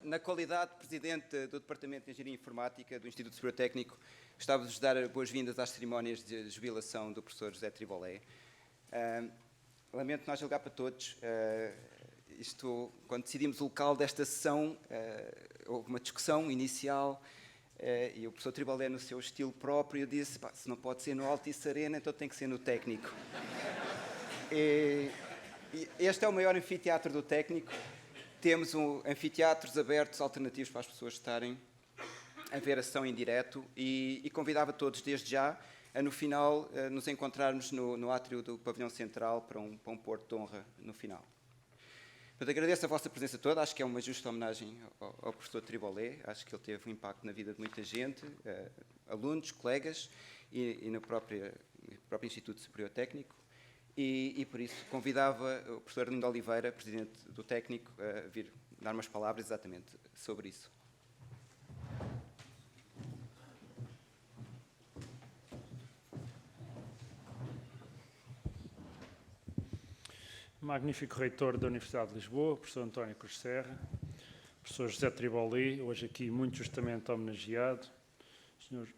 Na qualidade de Presidente do Departamento de Engenharia Informática do Instituto Superior Técnico, gostava de vos dar boas-vindas às cerimónias de jubilação do professor José Tribolé. Lamento não julgar para todos. Quando decidimos o local desta sessão, houve uma discussão inicial e o professor Tribolé, no seu estilo próprio, disse: se não pode ser no Altice Arena, então tem que ser no Técnico. Este é o maior anfiteatro do Técnico. Temos anfiteatros abertos alternativos para as pessoas estarem a ver a sessão em direto e convidava todos desde já a, no final, nos encontrarmos no átrio do pavilhão central para um porto de honra no final. Portanto, agradeço a vossa presença toda, acho que é uma justa homenagem ao professor Tribolé, acho que ele teve um impacto na vida de muita gente, alunos, colegas e no próprio Instituto Superior Técnico. E por isso convidava o professor Arlindo Oliveira, Presidente do Técnico, a vir dar umas palavras exatamente sobre isso. Magnífico reitor da Universidade de Lisboa, professor António Cruz Serra, professor José Tribolé, hoje aqui muito justamente homenageado,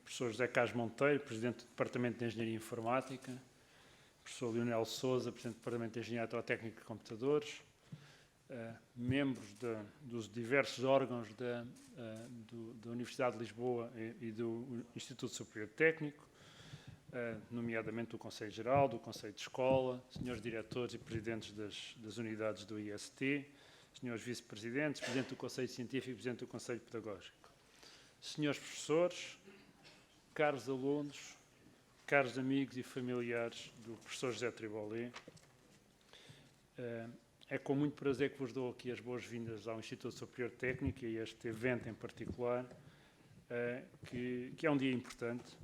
professor José Carlos Monteiro, Presidente do Departamento de Engenharia Informática, professor Leonel Sousa, Presidente do Departamento de Engenharia Eletrotécnica de Computadores, membros dos diversos órgãos da Universidade de Lisboa e do Instituto Superior Técnico, nomeadamente do Conselho Geral, do Conselho de Escola, senhores diretores e presidentes das unidades do IST, senhores vice-presidentes, presidente do Conselho Científico e presidente do Conselho Pedagógico, senhores professores, caros alunos, caros amigos e familiares do professor José Tribolé, é com muito prazer que vos dou aqui as boas-vindas ao Instituto Superior Técnico e a este evento em particular, que é um dia importante,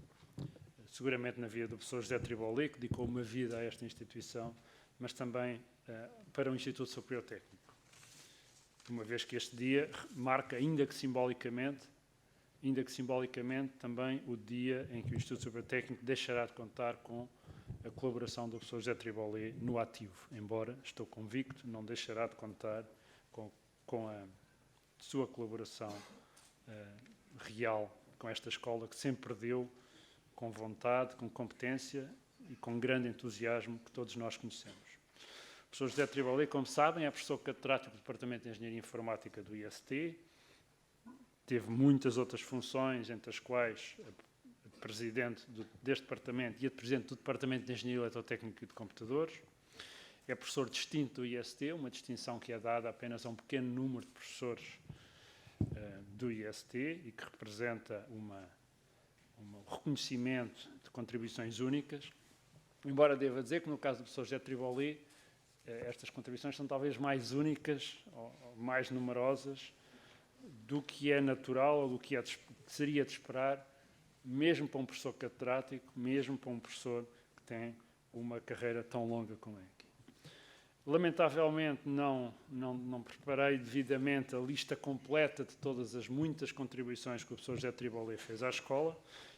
seguramente na vida do professor José Tribolé, que dedicou uma vida a esta instituição, mas também para o Instituto Superior Técnico. Uma vez que este dia marca, ainda que simbolicamente, também o dia em que o Instituto Superior Técnico deixará de contar com a colaboração do professor José Tribolé no ativo, embora, estou convicto, não deixará de contar com a sua colaboração real com esta escola, que sempre deu com vontade, com competência e com grande entusiasmo que todos nós conhecemos. O professor José Tribolé, como sabem, é professor catedrático do Departamento de Engenharia Informática do IST, teve muitas outras funções, entre as quais a presidente deste departamento e a presidente do Departamento de Engenharia Eletrotécnica e de Computadores. É professor distinto do IST, uma distinção que é dada apenas a um pequeno número de professores do IST e que representa um reconhecimento de contribuições únicas. Embora deva dizer que no caso do professor José Tribolé, estas contribuições são talvez mais únicas ou mais numerosas do que é natural ou do que seria de esperar, mesmo para um professor catedrático, mesmo para um professor que tem uma carreira tão longa como é aqui. Lamentavelmente não preparei devidamente a lista completa de todas as muitas contribuições que o professor José Tribolé fez à escola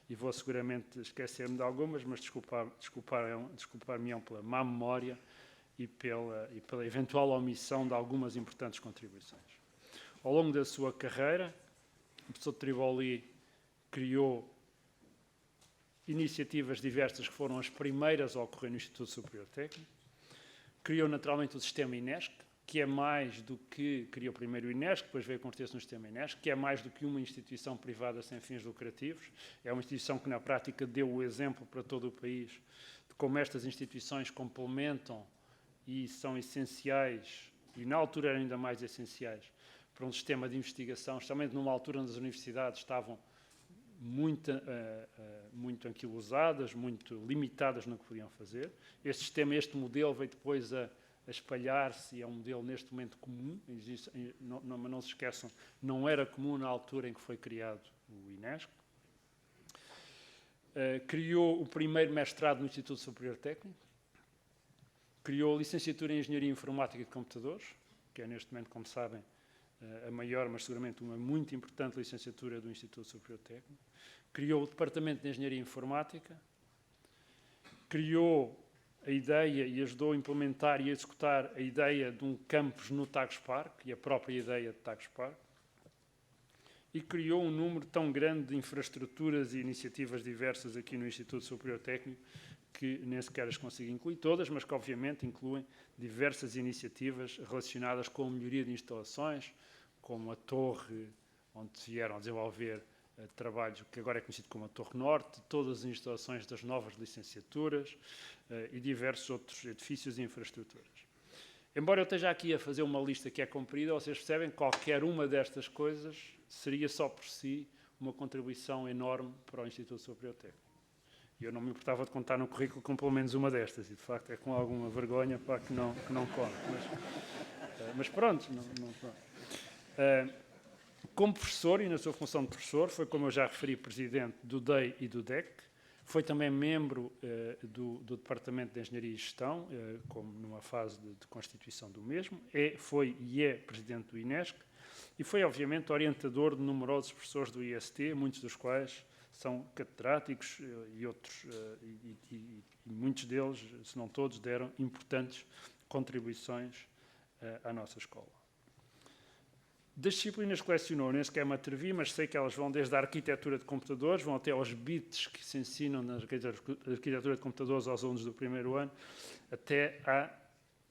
e vou seguramente esquecer-me de algumas, mas desculpar-me-ão pela má memória e pela eventual omissão de algumas importantes contribuições. Ao longo da sua carreira, o professor Tribolé criou iniciativas diversas que foram as primeiras a ocorrer no Instituto Superior Técnico. Criou naturalmente o sistema INESC, que é mais do que... Criou primeiro o INESC, depois veio a converter-se no sistema INESC, que é mais do que uma instituição privada sem fins lucrativos. É uma instituição que, na prática, deu o exemplo para todo o país de como estas instituições complementam e são essenciais, e na altura eram ainda mais essenciais, para um sistema de investigação, especialmente numa altura onde as universidades estavam muito anquilosadas, muito limitadas no que podiam fazer. Este modelo veio depois a espalhar-se e é um modelo neste momento comum, mas não se esqueçam, não era comum na altura em que foi criado o INESC. Criou o primeiro mestrado no Instituto Superior Técnico, criou a licenciatura em Engenharia Informática de Computadores, que é neste momento, como sabem, a maior, mas seguramente uma muito importante licenciatura do Instituto Superior Técnico. Criou o Departamento de Engenharia Informática, criou a ideia e ajudou a implementar e a executar a ideia de um campus no Tagus Park e a própria ideia de Tagus Park. e criou um número tão grande de infraestruturas e iniciativas diversas aqui no Instituto Superior Técnico que nem sequer as consigo incluir todas, mas que obviamente incluem diversas iniciativas relacionadas com a melhoria de instalações, como a torre onde se vieram a desenvolver trabalhos que agora é conhecido como a Torre Norte, todas as instalações das novas licenciaturas e diversos outros edifícios e infraestruturas. Embora eu esteja aqui a fazer uma lista que é comprida, vocês percebem que qualquer uma destas coisas seria só por si uma contribuição enorme para o Instituto Superior Técnico. E eu não me importava de contar no currículo com pelo menos uma destas, e de facto é com alguma vergonha para que não conto. Mas pronto. Como professor e na sua função de professor, foi, como eu já referi, presidente do DEI e do DEC, foi também membro do Departamento de Engenharia e Gestão, como numa fase de constituição do mesmo, foi e é presidente do INESC, e foi, obviamente, orientador de numerosos professores do IST, muitos dos quais são catedráticos e outros, e muitos deles, se não todos, deram importantes contribuições à nossa escola. Das disciplinas que lecionou, nem sequer me atrevi, mas sei que elas vão desde a arquitetura de computadores, vão até aos bits que se ensinam na arquitetura de computadores aos alunos do primeiro ano, até à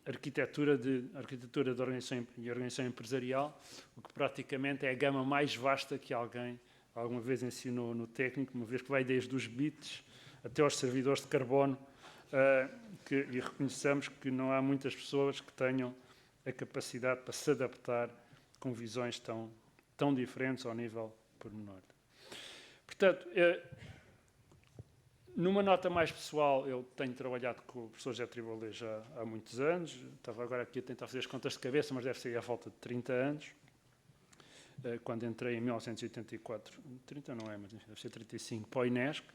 arquitetura de organização empresarial, o que praticamente é a gama mais vasta que alguém alguma vez ensinou no técnico, uma vez que vai desde os bits até aos servidores de carbono, e reconheçamos que não há muitas pessoas que tenham a capacidade para se adaptar com visões tão diferentes ao nível pormenor. Portanto, numa nota mais pessoal, eu tenho trabalhado com o professor José Tribolé já há muitos anos, estava agora aqui a tentar fazer as contas de cabeça, mas deve ser à volta de 30 anos, quando entrei em 1984, 30 não é, mas deve ser 35, para o INESC.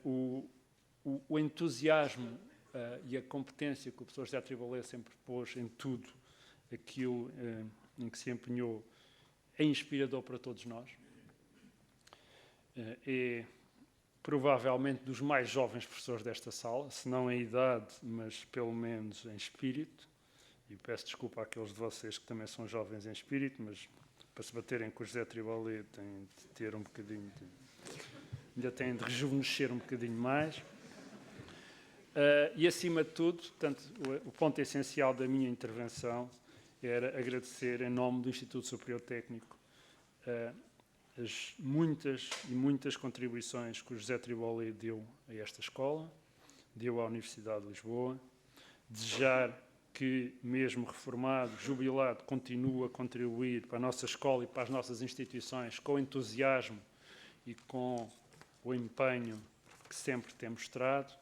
O entusiasmo e a competência que o professor José Tribolé sempre pôs em tudo aquilo em que se empenhou é inspirador para todos nós. É provavelmente dos mais jovens professores desta sala, se não em idade, mas pelo menos em espírito. E peço desculpa àqueles de vocês que também são jovens em espírito, mas para se baterem com o José Tribolé têm de ter um bocadinho ainda têm de rejuvenescer um bocadinho mais. E, acima de tudo, portanto, o ponto essencial da minha intervenção era agradecer, em nome do Instituto Superior Técnico, as muitas contribuições que o José Tribolé deu a esta escola, deu à Universidade de Lisboa, desejar que, mesmo reformado, jubilado, continue a contribuir para a nossa escola e para as nossas instituições com entusiasmo e com o empenho que sempre tem mostrado,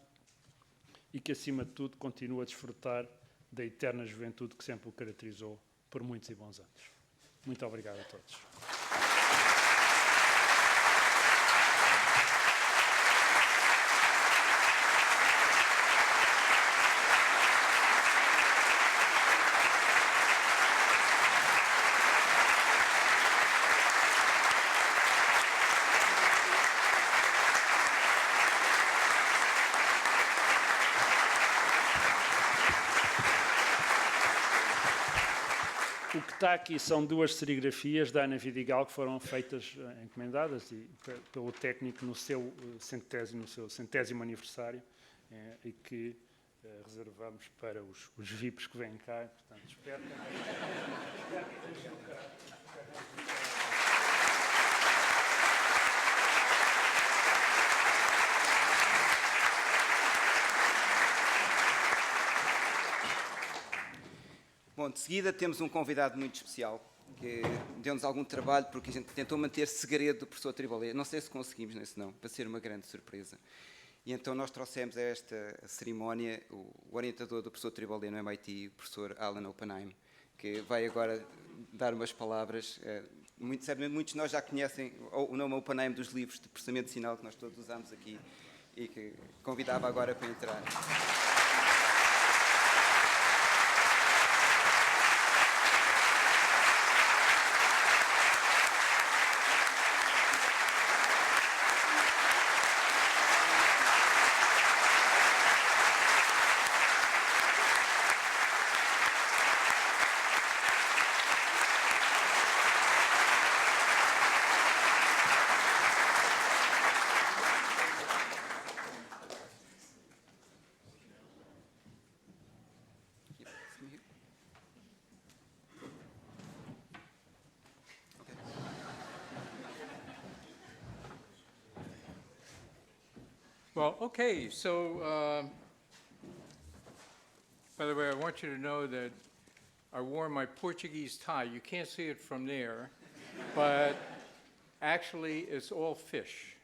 e que, acima de tudo, continue a desfrutar da eterna juventude que sempre o caracterizou por muitos e bons anos. Muito obrigado a todos. O que está aqui são duas serigrafias da Ana Vidigal que foram feitas, encomendadas pelo técnico no seu centésimo aniversário, e que reservamos para os VIPs que vêm cá. Portanto, espero que Bom, de seguida temos um convidado muito especial, que deu-nos algum trabalho, porque a gente tentou manter segredo do professor Tribolé. Não sei se conseguimos, nem se não, para ser uma grande surpresa. E então nós trouxemos a esta cerimónia o orientador do professor Tribolé no MIT, o professor Alan Oppenheim, que vai agora dar umas palavras. Certamente muitos de nós já conhecem o nome Oppenheim dos livros de processamento de sinal que nós todos usamos aqui, e que convidava agora para entrar. Well, okay, so, by the way, I want you to know that I wore my Portuguese tie. You can't see it from there, but actually, it's all fish.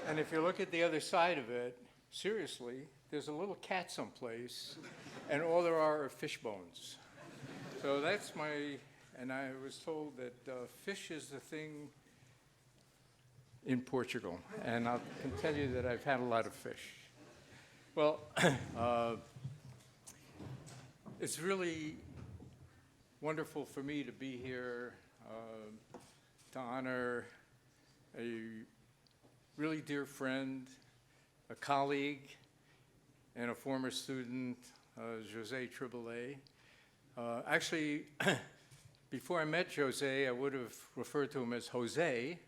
And if you look at the other side of it, seriously, there's a little cat someplace, and all there are fish bones. So that's and I was told that fish is the thing in Portugal, and I can tell you that I've had a lot of fish. Well, it's really wonderful for me to be here to honor a really dear friend, a colleague, and a former student, Jose Triboulet. Actually, before I met Jose, I would have referred to him as Jose.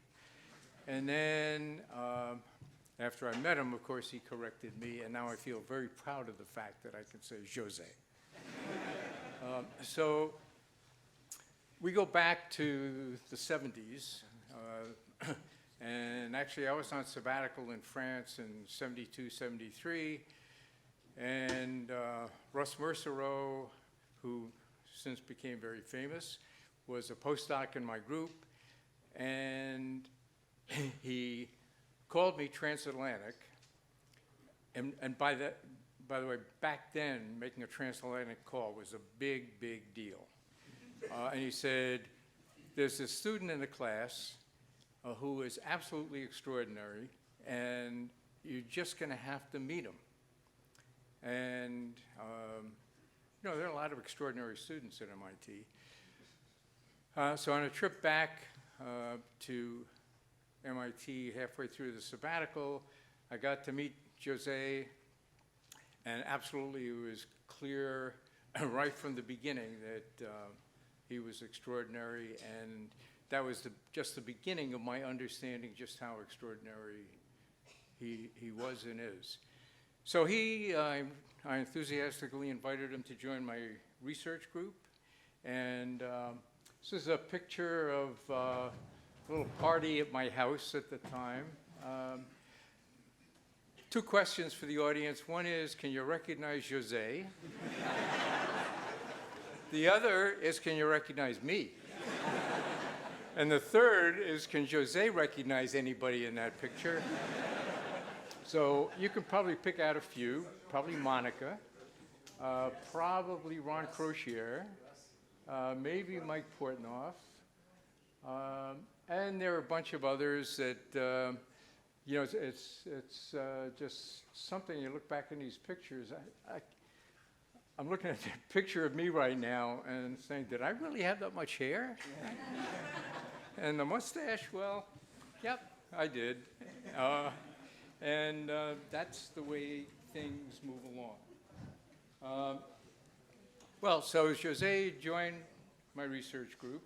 And then after I met him, of course, he corrected me, and now I feel very proud of the fact that I can say Jose. So we go back to the 70s, and actually I was on sabbatical in France in 72, 73, and Russ Mercereau, who since became very famous, was a postdoc in my group, and he called me transatlantic, and by the way, back then, making a transatlantic call was a big, big deal. And he said, there's this student in the class who is absolutely extraordinary, and you're just going to have to meet him. And, you know, there are a lot of extraordinary students at MIT. So on a trip back to MIT halfway through the sabbatical, I got to meet Jose, and absolutely it was clear right from the beginning that he was extraordinary, and that was just the beginning of my understanding just how extraordinary he was and is. So I enthusiastically invited him to join my research group, and this is a picture of a little party at my house at the time. Two questions for the audience. One is, can you recognize Jose? The other is, can you recognize me? And the third is, can Jose recognize anybody in that picture? So you can probably pick out a few, probably Monica, probably Ron Crochier, maybe Mike Portnoff, and there are a bunch of others that, you know, it's just something. You look back in these pictures, I'm looking at the picture of me right now and saying, did I really have that much hair? And the mustache, well, yep, I did. And that's the way things move along. Well, so Jose joined my research group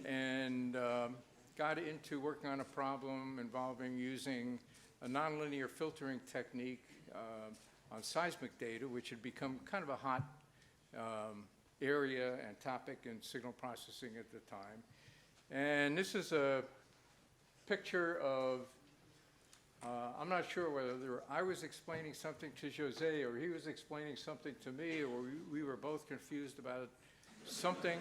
and got into working on a problem involving using a nonlinear filtering technique on seismic data, which had become kind of a hot area and topic in signal processing at the time. And this is a picture of, I'm not sure whether I was explaining something to Jose or he was explaining something to me, or we were both confused about something.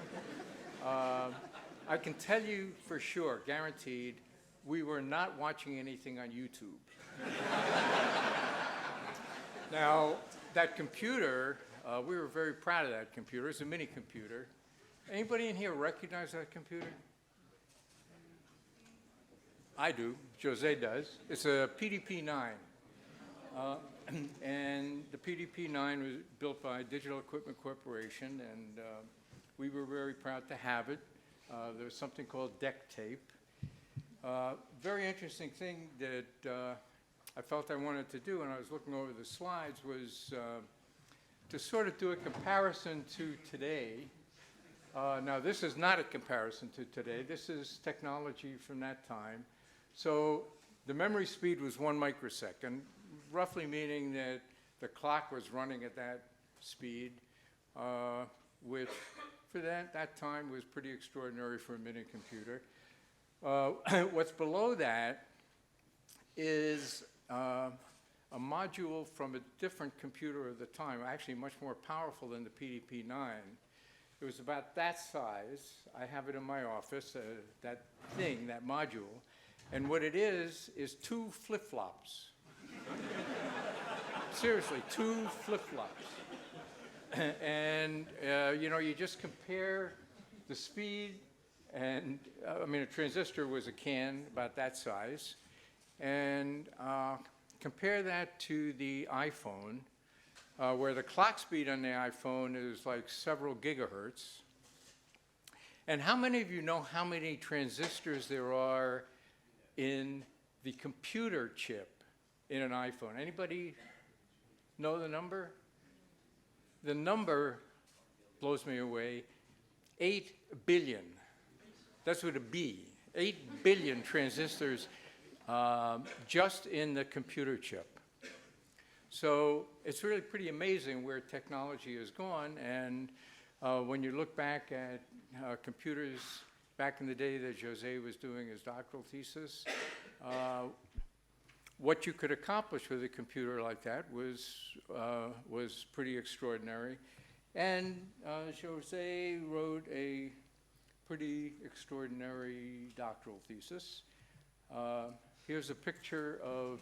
I can tell you for sure, guaranteed, we were not watching anything on YouTube. Now, that computer, we were very proud of that computer. It's a mini computer. Anybody in here recognize that computer? I do. Jose does. It's a PDP-9. And the PDP-9 was built by Digital Equipment Corporation, and we were very proud to have it. There was something called DEC tape. Very interesting thing that I felt I wanted to do when I was looking over the slides was to sort of do a comparison to today. Now, this is not a comparison to today. This is technology from that time. So the memory speed was 1 microsecond, roughly meaning that the clock was running at that speed, which for that time was pretty extraordinary for a mini computer. What's below that is a module from a different computer of the time, actually much more powerful than the PDP-9. It was about that size. I have it in my office, that thing, that module. And what it is 2 flip-flops. Seriously, 2 flip-flops. And, you know, you just compare the speed, and, I mean, a transistor was a can about that size, and compare that to the iPhone, where the clock speed on the iPhone is like several gigahertz. And how many of you know how many transistors there are in the computer chip in an iPhone? Anybody know the number? The number blows me away. 8 billion. That's with a B. 8 billion transistors just in the computer chip. So it's really pretty amazing where technology has gone. And when you look back at computers back in the day that José was doing his doctoral thesis, what you could accomplish with a computer like that was pretty extraordinary. And José wrote a pretty extraordinary doctoral thesis. Here's a picture of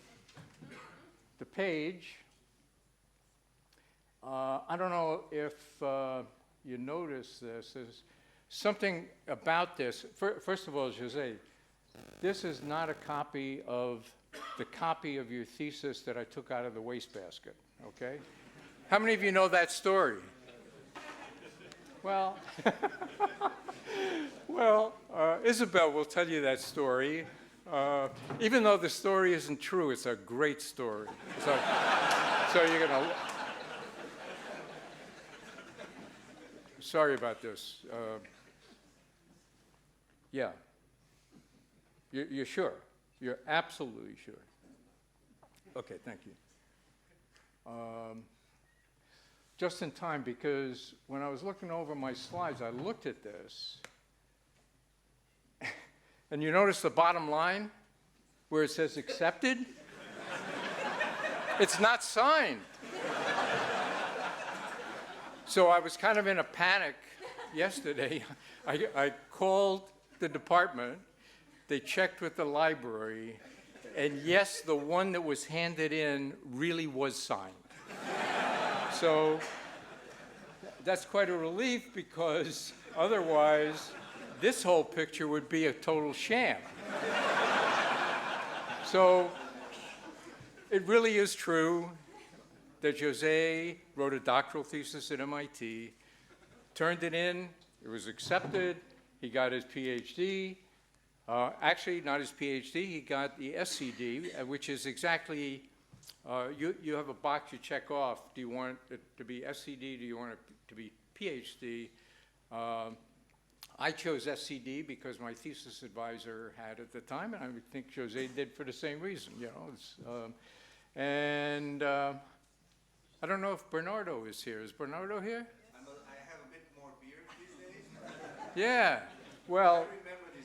the page. I don't know if you notice this. There's something about this. First of all, José, this is not a copy of the copy of your thesis that I took out of the wastebasket, okay? How many of you know that story? Well, Isabel will tell you that story. Even though the story isn't true, it's a great story. So you're going to... Sorry about this. Yeah. You're sure? You're absolutely sure. Okay, thank you. Just in time, because when I was looking over my slides, I looked at this, and you notice the bottom line where it says accepted? It's not signed. So I was kind of in a panic yesterday. I called the department. They checked with the library, and yes, the one that was handed in really was signed. So that's quite a relief, because otherwise this whole picture would be a total sham. So it really is true that José wrote a doctoral thesis at MIT, turned it in, it was accepted, he got his PhD. Actually, not his PhD, he got the SCD, which is exactly, you have a box you check off. Do you want it to be SCD? Do you want it to be PhD? I chose SCD because my thesis advisor had at the time, and I think José did for the same reason, you know. I don't know if Bernardo is here. Is Bernardo here? I have a bit more beard these days. Yeah, well,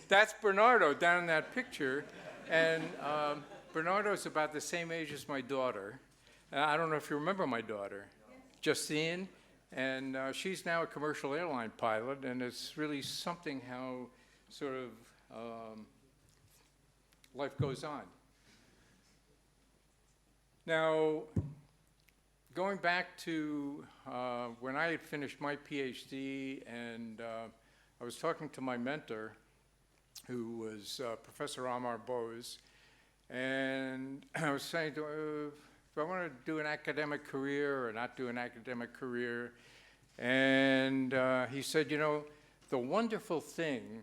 that's Bernardo down in that picture. And Bernardo's about the same age as my daughter. I don't know if you remember my daughter, Justine. And she's now a commercial airline pilot, and it's really something how sort of life goes on. Now, going back to when I had finished my PhD, and I was talking to my mentor, who was Professor Amar Bose, and I was saying, do I want to do an academic career or not do an academic career? And he said, you know, the wonderful thing,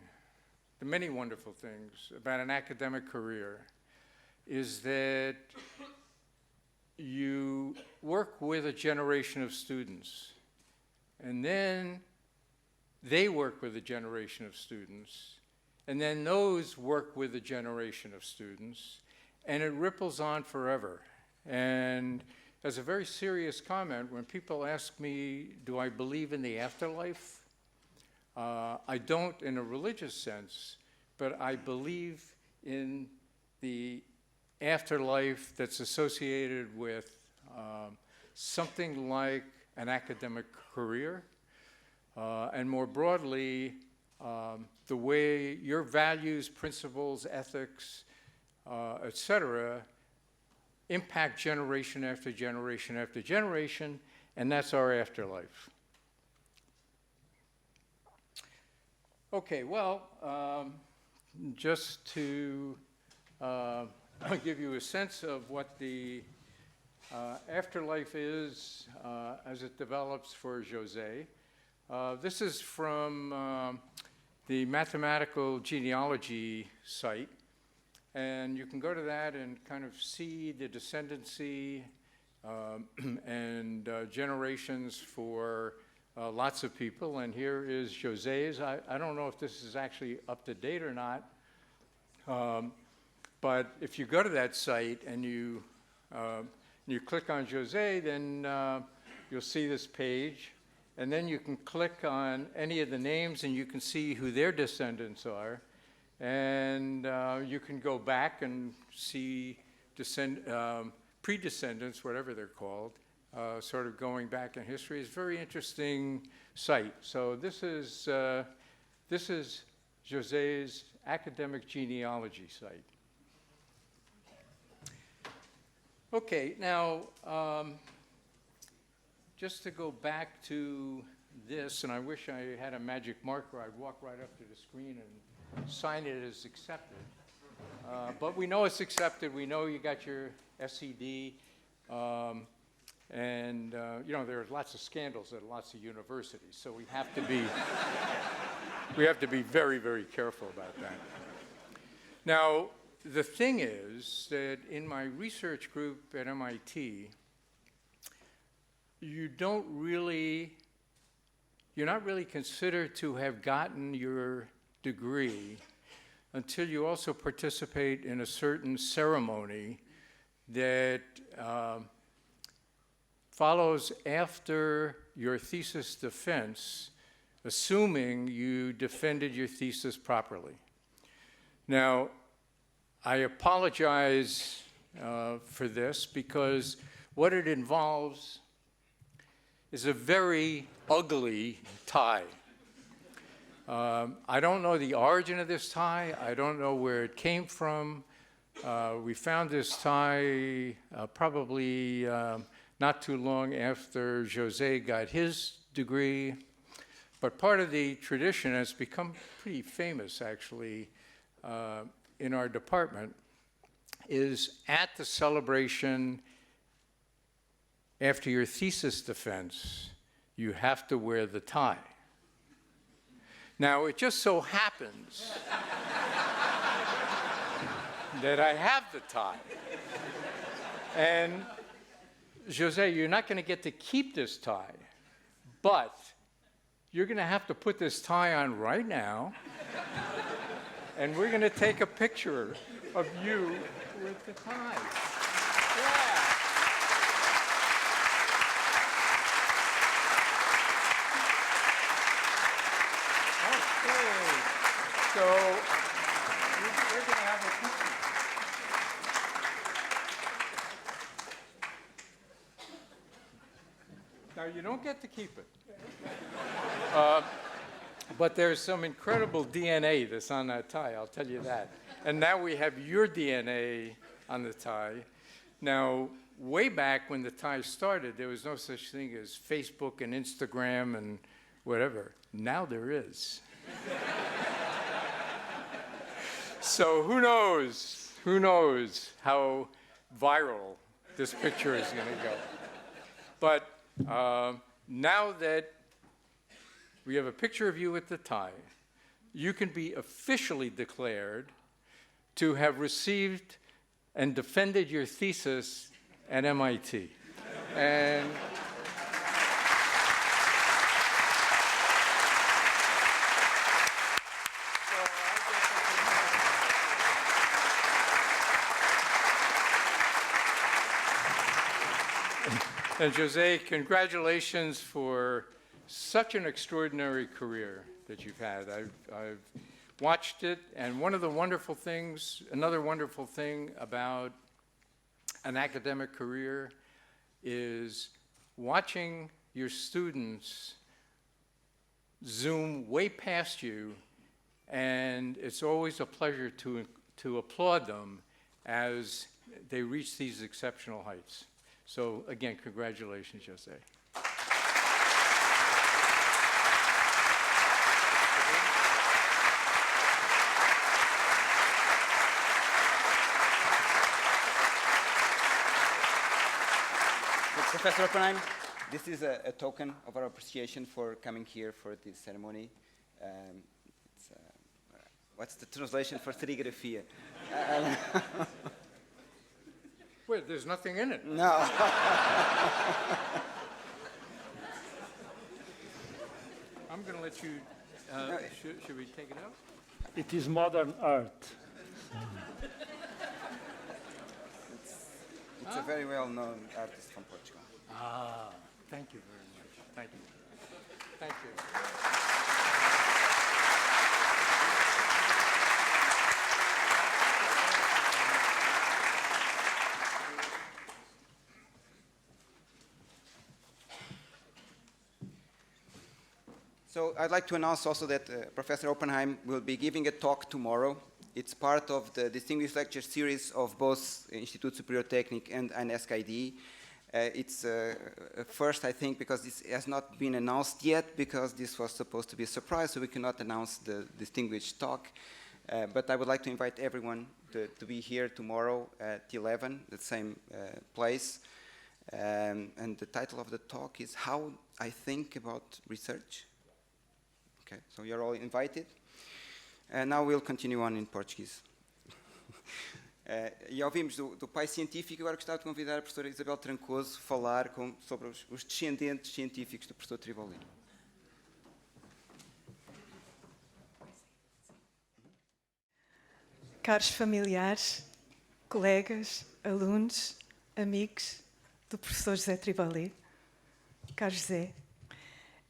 the many wonderful things about an academic career is that you work with a generation of students, and then they work with a generation of students, and then those work with a generation of students, and it ripples on forever. And as a very serious comment, when people ask me, do I believe in the afterlife? I don't in a religious sense, but I believe in the afterlife that's associated with something like an academic career, and more broadly, the way your values, principles, ethics, etc., impact generation after generation after generation, and that's our afterlife. Okay, well, just to give you a sense of what the afterlife is as it develops for José. This is from the Mathematical Genealogy site, and you can go to that and kind of see the descendancy and generations for lots of people. And here is José's. I don't know if this is actually up to date or not, but if you go to that site and you click on José, then you'll see this page. And then you can click on any of the names and you can see who their descendants are. And you can go back and see pre-descendants, whatever they're called, sort of going back in history. It's a very interesting site. So this is José's academic genealogy site. Okay, now, just to go back to this, and I wish I had a magic marker, I'd walk right up to the screen and sign it as accepted. But we know it's accepted. We know you got your SED. And, you know, there's lots of scandals at lots of universities, so we have to be, very, very careful about that. Now, the thing is that in my research group at MIT, you're not really considered to have gotten your degree until you also participate in a certain ceremony that follows after your thesis defense, assuming you defended your thesis properly. Now, I apologize for this because what it involves is a very ugly tie. I don't know the origin of this tie. I don't know where it came from. We found this tie probably not too long after José got his degree. But part of the tradition has become pretty famous, actually, in our department, is at the celebration after your thesis defense, you have to wear the tie. Now, it just so happens that I have the tie. And José, you're not going to get to keep this tie, but you're going to have to put this tie on right now, and we're going to take a picture of you with the tie. Yeah. Okay. So we're going to have a picture. Now, you don't get to keep it. But there's some incredible DNA that's on that tie, I'll tell you that. And now we have your DNA on the tie. Now, way back when the tie started, there was no such thing as Facebook and Instagram and whatever. Now there is. So who knows how viral this picture is going to go. But now that we have a picture of you with the tie, you can be officially declared to have received and defended your thesis at MIT. And and José, congratulations for such an extraordinary career that you've had. I've watched it, and another wonderful thing about an academic career is watching your students zoom way past you, and it's always a pleasure to applaud them as they reach these exceptional heights. So again, congratulations, Jose. Professor Oppenheim, this is a token of our appreciation for coming here for this ceremony. What's the translation for serigrafia? Wait, there's nothing in it. No. I'm going to let you, should we take it out? It is modern art. It's a very well-known artist from Portugal. Ah, thank you very much. Thank you. Thank you. So I'd like to announce also that Professor Oppenheim will be giving a talk tomorrow. It's part of the distinguished lecture series of both Instituto Superior Técnico and ANESC-ID. It's first, I think, because this has not been announced yet, because this was supposed to be a surprise, so we cannot announce the distinguished talk. But I would like to invite everyone to be here tomorrow at 11, the same place. And the title of the talk is How I Think About Research. Okay, so you're all invited. And now we'll continue on in Portuguese. E ouvimos do pai científico, agora gostava de convidar a professora Isabel Trancoso a falar sobre os descendentes científicos do professor Tribolino. Caros familiares, colegas, alunos, amigos do professor José Tribolé, caro José,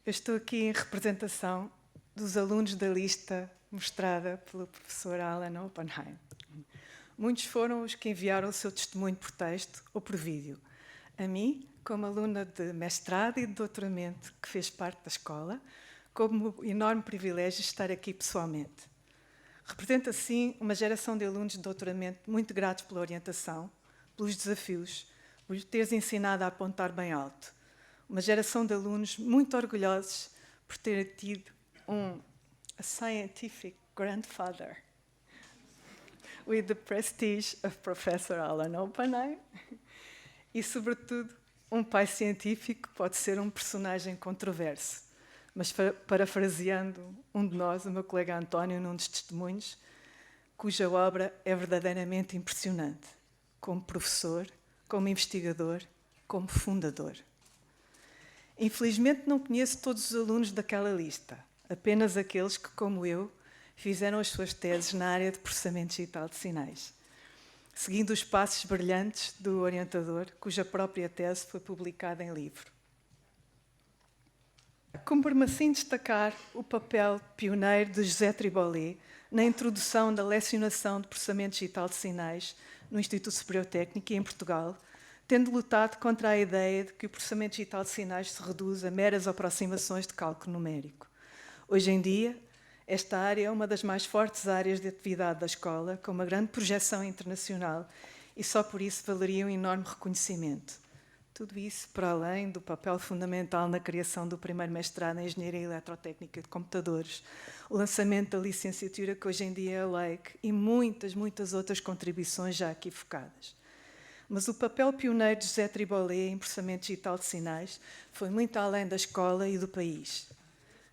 eu estou aqui em representação dos alunos da lista mostrada pelo professor Alan Oppenheim. Muitos foram os que enviaram o seu testemunho por texto ou por vídeo. A mim, como aluna de mestrado e de doutoramento que fez parte da escola, como um enorme privilégio estar aqui pessoalmente. Representa, assim, uma geração de alunos de doutoramento muito gratos pela orientação, pelos desafios, por lhes teres ensinado a apontar bem alto. Uma geração de alunos muito orgulhosos por ter tido a scientific grandfather with the prestige of Professor Alan Oppenheim e, sobretudo, um pai científico que pode ser um personagem controverso. Mas, parafraseando um de nós, o meu colega António, num dos testemunhos, cuja obra é verdadeiramente impressionante, como professor, como investigador, como fundador. Infelizmente, não conheço todos os alunos daquela lista, apenas aqueles que, como eu, fizeram as suas teses na área de processamento digital de sinais, seguindo os passos brilhantes do orientador, cuja própria tese foi publicada em livro. Cumpre-me assim destacar o papel pioneiro de José Tribolé na introdução da lecionação de processamento digital de sinais no Instituto Superior Técnico e em Portugal, tendo lutado contra a ideia de que o processamento digital de sinais se reduz a meras aproximações de cálculo numérico. Hoje em dia, esta área é uma das mais fortes áreas de atividade da escola, com uma grande projeção internacional e só por isso valeria um enorme reconhecimento. Tudo isso para além do papel fundamental na criação do primeiro mestrado em Engenharia Eletrotécnica de Computadores, o lançamento da licenciatura que hoje em dia é a LEIC e muitas outras contribuições já aqui focadas. Mas o papel pioneiro de José Tribolé em processamento digital de sinais foi muito além da escola e do país.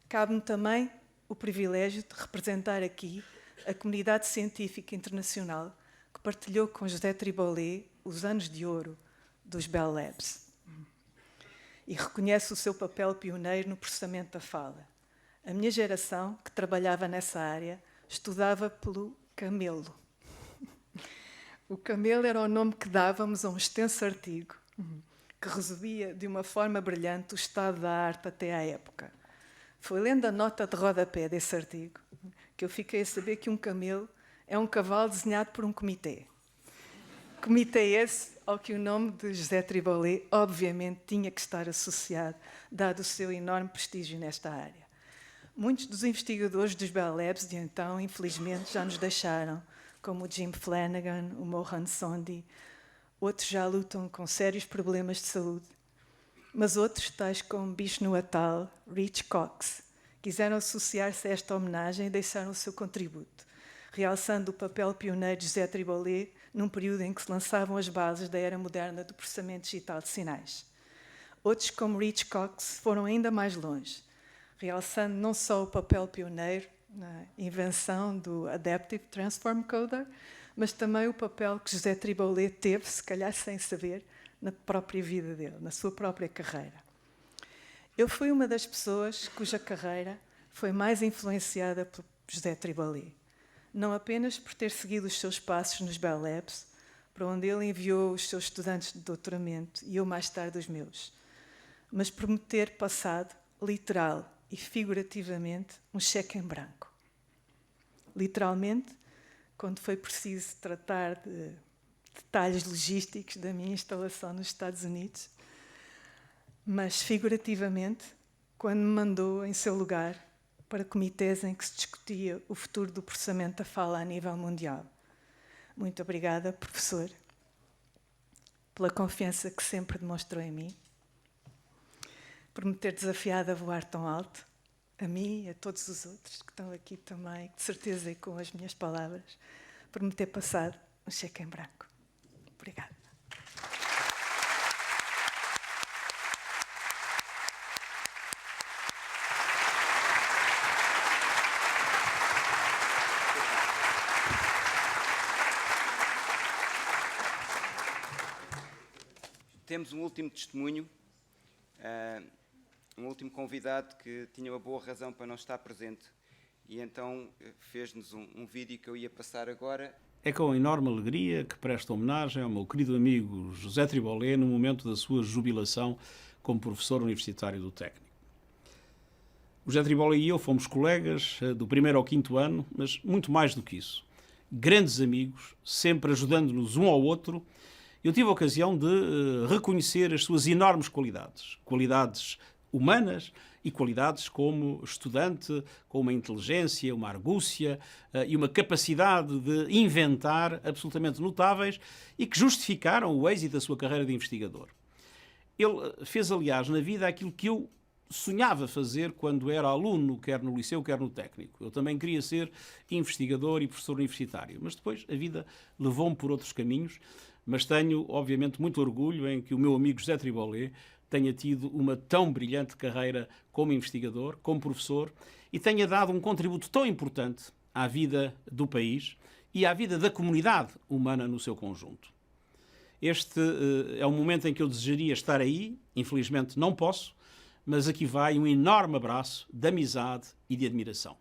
Cabe-me também o privilégio de representar aqui a comunidade científica internacional que partilhou com José Tribolé os anos de ouro dos Bell Labs e reconhece o seu papel pioneiro no processamento da fala. A minha geração, que trabalhava nessa área, estudava pelo camelo. O camelo era o nome que dávamos a um extenso artigo que resumia de uma forma brilhante o estado da arte até à época. Foi lendo a nota de rodapé desse artigo que eu fiquei a saber que um camelo é um cavalo desenhado por um comitê. Comitê esse ao que o nome de José Tribolé obviamente tinha que estar associado, dado o seu enorme prestígio nesta área. Muitos dos investigadores dos Bell Labs de então, infelizmente, já nos deixaram, como o Jim Flanagan, o Mohan Sondhi. Outros já lutam com sérios problemas de saúde. Mas outros, tais como Bishnu Atal, Rich Cox, quiseram associar-se a esta homenagem e deixaram o seu contributo, realçando o papel pioneiro de José Tribolé num período em que se lançavam as bases da era moderna do processamento digital de sinais. Outros, como Rich Cox, foram ainda mais longe, realçando não só o papel pioneiro na invenção do Adaptive Transform Coder, mas também o papel que José Tribolé teve, se calhar sem saber, na própria vida dele, na sua própria carreira. Eu fui uma das pessoas cuja carreira foi mais influenciada por José Tribolé, não apenas por ter seguido os seus passos nos Bell Labs, para onde ele enviou os seus estudantes de doutoramento e eu mais tarde os meus, mas por me ter passado, literal e figurativamente, um cheque em branco. Literalmente, quando foi preciso tratar de detalhes logísticos da minha instalação nos Estados Unidos, mas figurativamente, quando me mandou em seu lugar para comitês em que se discutia o futuro do processamento da fala a nível mundial. Muito obrigada, professor, pela confiança que sempre demonstrou em mim, por me ter desafiado a voar tão alto, a mim e a todos os outros que estão aqui também, de certeza e com as minhas palavras, por me ter passado um cheque em branco. Obrigada. Temos um último testemunho, um último convidado que tinha uma boa razão para não estar presente e então fez-nos um vídeo que eu ia passar agora. É com enorme alegria que presto homenagem ao meu querido amigo José Tribolé no momento da sua jubilação como professor universitário do técnico. O José Tribolé e eu fomos colegas do primeiro ao quinto ano, mas muito mais do que isso. Grandes amigos, sempre ajudando-nos um ao outro. Eu tive a ocasião de reconhecer as suas enormes qualidades. Qualidades humanas e qualidades como estudante, com uma inteligência, uma argúcia e uma capacidade de inventar absolutamente notáveis e que justificaram o êxito da sua carreira de investigador. Ele fez, aliás, na vida aquilo que eu sonhava fazer quando era aluno, quer no liceu, quer no técnico. Eu também queria ser investigador e professor universitário, mas depois a vida levou-me por outros caminhos, mas tenho, obviamente, muito orgulho em que o meu amigo José Tribolé tenha tido uma tão brilhante carreira como investigador, como professor, e tenha dado um contributo tão importante à vida do país e à vida da comunidade humana no seu conjunto. Este é um momento em que eu desejaria estar aí, infelizmente não posso, mas aqui vai um enorme abraço de amizade e de admiração.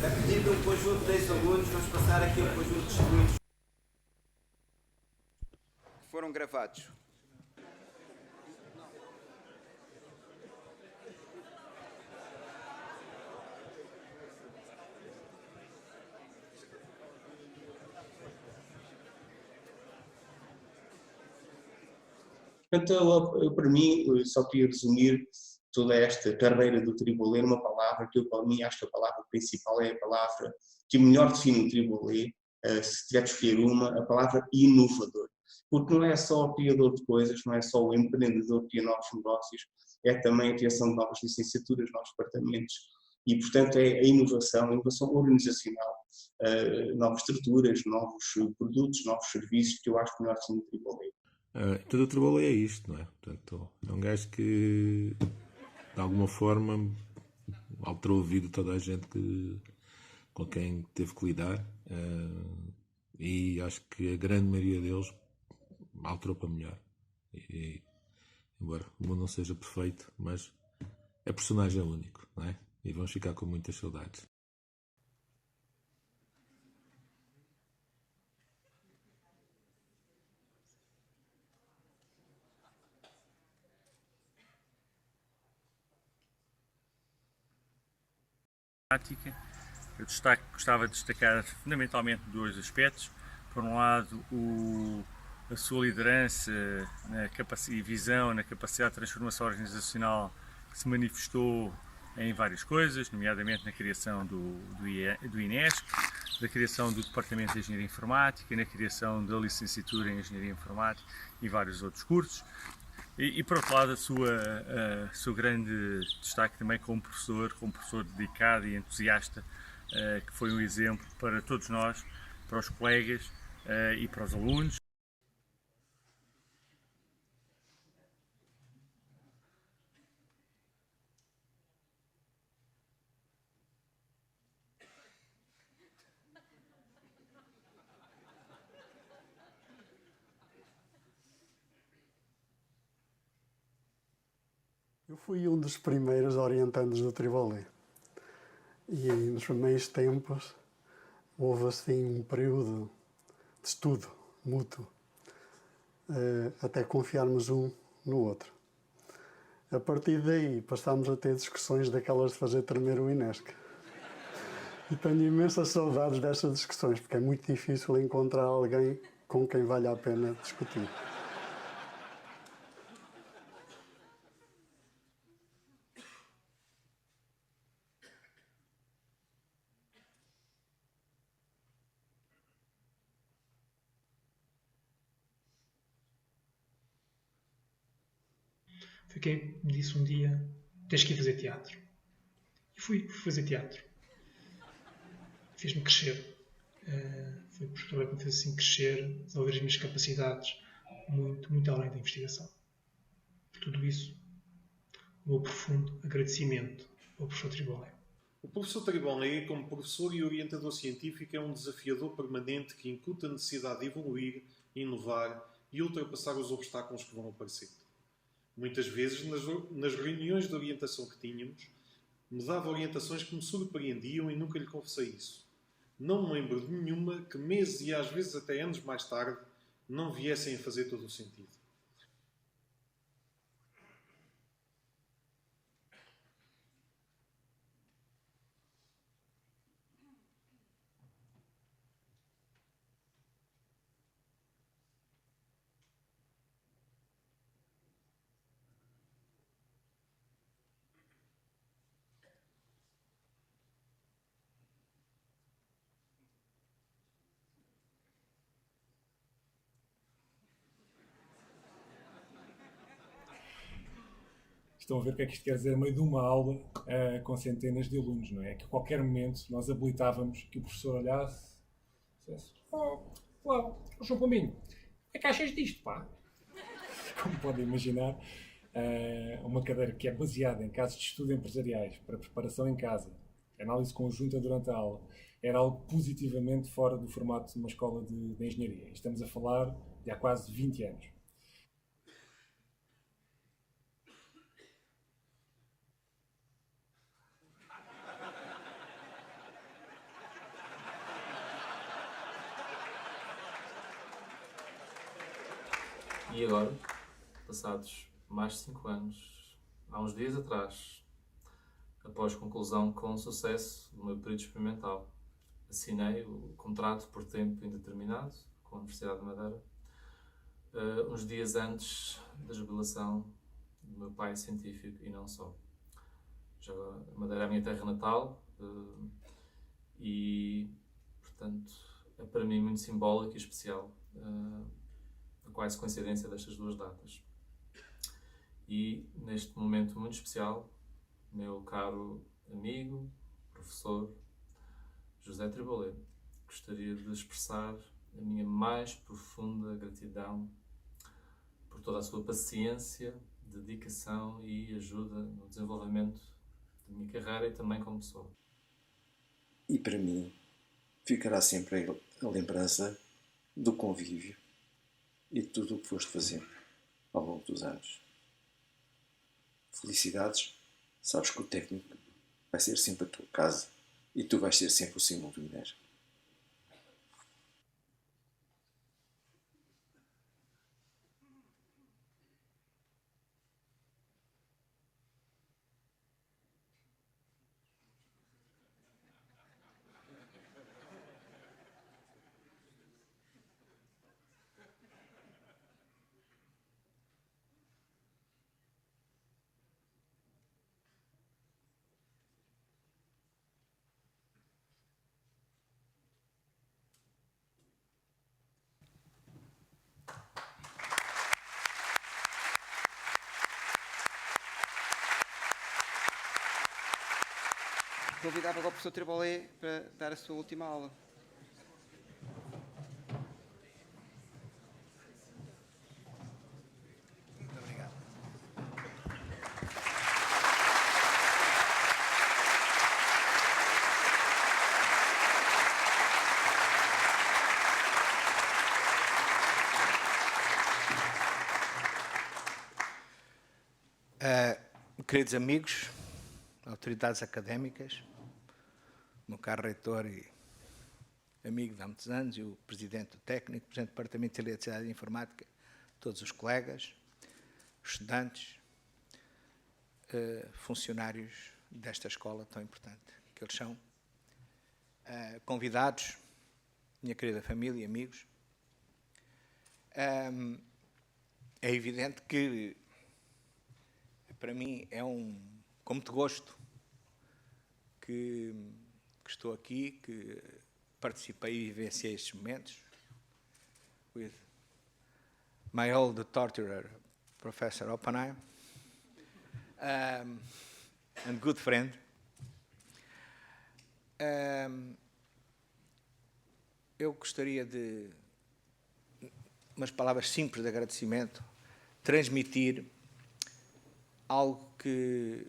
A pedido de um conjunto de ex-alunos, vamos passar aqui um conjunto de testemunhos que foram gravados. Portanto, para mim, eu só queria resumir toda esta carreira do Tribolé numa palavra que eu, para mim, acho que a palavra principal é a palavra que melhor define o Tribolé, se tiver de escolher uma, a palavra inovador. Porque não é só o criador de coisas, não é só o empreendedor que cria novos negócios, é também a criação de novas licenciaturas, novos departamentos. E, portanto, é a inovação organizacional, novas estruturas, novos produtos, novos serviços, que eu acho que melhor define o Tribolé. Então o Tribolé é isto, não é? Portanto, é um gajo que, de alguma forma, alterou a vida de toda a gente com quem teve que lidar, e acho que a grande maioria deles alterou para melhor. E, embora o mundo não seja perfeito, mas é personagem único, não é? E vamos ficar com muitas saudades. prática. Gostava de destacar fundamentalmente dois aspectos. Por um lado, a sua liderança e visão na capacidade de transformação organizacional que se manifestou em várias coisas, nomeadamente na criação do INESC, da criação do Departamento de Engenharia Informática, na criação da licenciatura em Engenharia Informática e vários outros cursos. E por outro lado, o seu grande destaque também como professor dedicado e entusiasta, que foi um exemplo para todos nós, para os colegas e para os alunos. Eu fui um dos primeiros orientandos do Tribolé. E nos primeiros tempos houve assim um período de estudo mútuo, até confiarmos um no outro. A partir daí passámos a ter discussões daquelas de fazer tremer o INESC. E tenho imensas saudades dessas discussões, porque é muito difícil encontrar alguém com quem vale a pena discutir. Foi quem me disse um dia: tens que ir fazer teatro. E fui fazer teatro. Fez-me crescer. Foi o professor que me fez assim crescer, desenvolver as minhas capacidades muito além da investigação. Por tudo isso, o meu profundo agradecimento ao professor Tribolé. O professor Tribolé, como professor e orientador científico, é um desafiador permanente que incuta a necessidade de evoluir, inovar e ultrapassar os obstáculos que vão aparecendo. Muitas vezes, nas reuniões de orientação que tínhamos, me dava orientações que me surpreendiam e nunca lhe confessei isso. Não me lembro de nenhuma que meses e às vezes até anos mais tarde não viessem a fazer todo o sentido. Estão a ver o que é que isto quer dizer a meio de uma aula com centenas de alunos, não é? Que a qualquer momento nós habilitávamos que o professor olhasse e dissesse: olá, João Pombinho, o que é que achas disto, pá? Como podem imaginar, uma cadeira que é baseada em casos de estudo empresariais, para preparação em casa, análise conjunta durante a aula, era algo positivamente fora do formato de uma escola de engenharia. Estamos a falar de há quase 20 anos. E agora, passados mais de 5 anos, há uns dias atrás, após conclusão com sucesso do meu período experimental, assinei o contrato por tempo indeterminado com a Universidade de Madeira, uns dias antes da jubilação do meu pai científico e não só. Já a Madeira é a minha terra natal e, portanto, é para mim muito simbólico e especial a quase coincidência destas duas datas. E, neste momento muito especial, meu caro amigo, professor José Tribolé, gostaria de expressar a minha mais profunda gratidão por toda a sua paciência, dedicação e ajuda no desenvolvimento da minha carreira e também como pessoa. E para mim, ficará sempre a lembrança do convívio e de tudo o que foste fazendo ao longo dos anos. Felicidades, sabes que o técnico vai ser sempre a tua casa e tu vais ser sempre o símbolo do INESC. Convidava agora o professor Tribolé para dar a sua última aula. Muito obrigado. Queridos amigos, autoridades académicas, meu caro reitor e amigo de há muitos anos, e o presidente do técnico, o presidente do Departamento de Eletricidade e Informática, todos os colegas, estudantes, funcionários desta escola tão importante que eles são, convidados, minha querida família e amigos. É evidente que para mim é com muito gosto que estou aqui, que participei e vivenciei estes momentos with my old torturer, Professor Oppenheim, and good friend. Eu gostaria de, umas palavras simples de agradecimento, transmitir algo que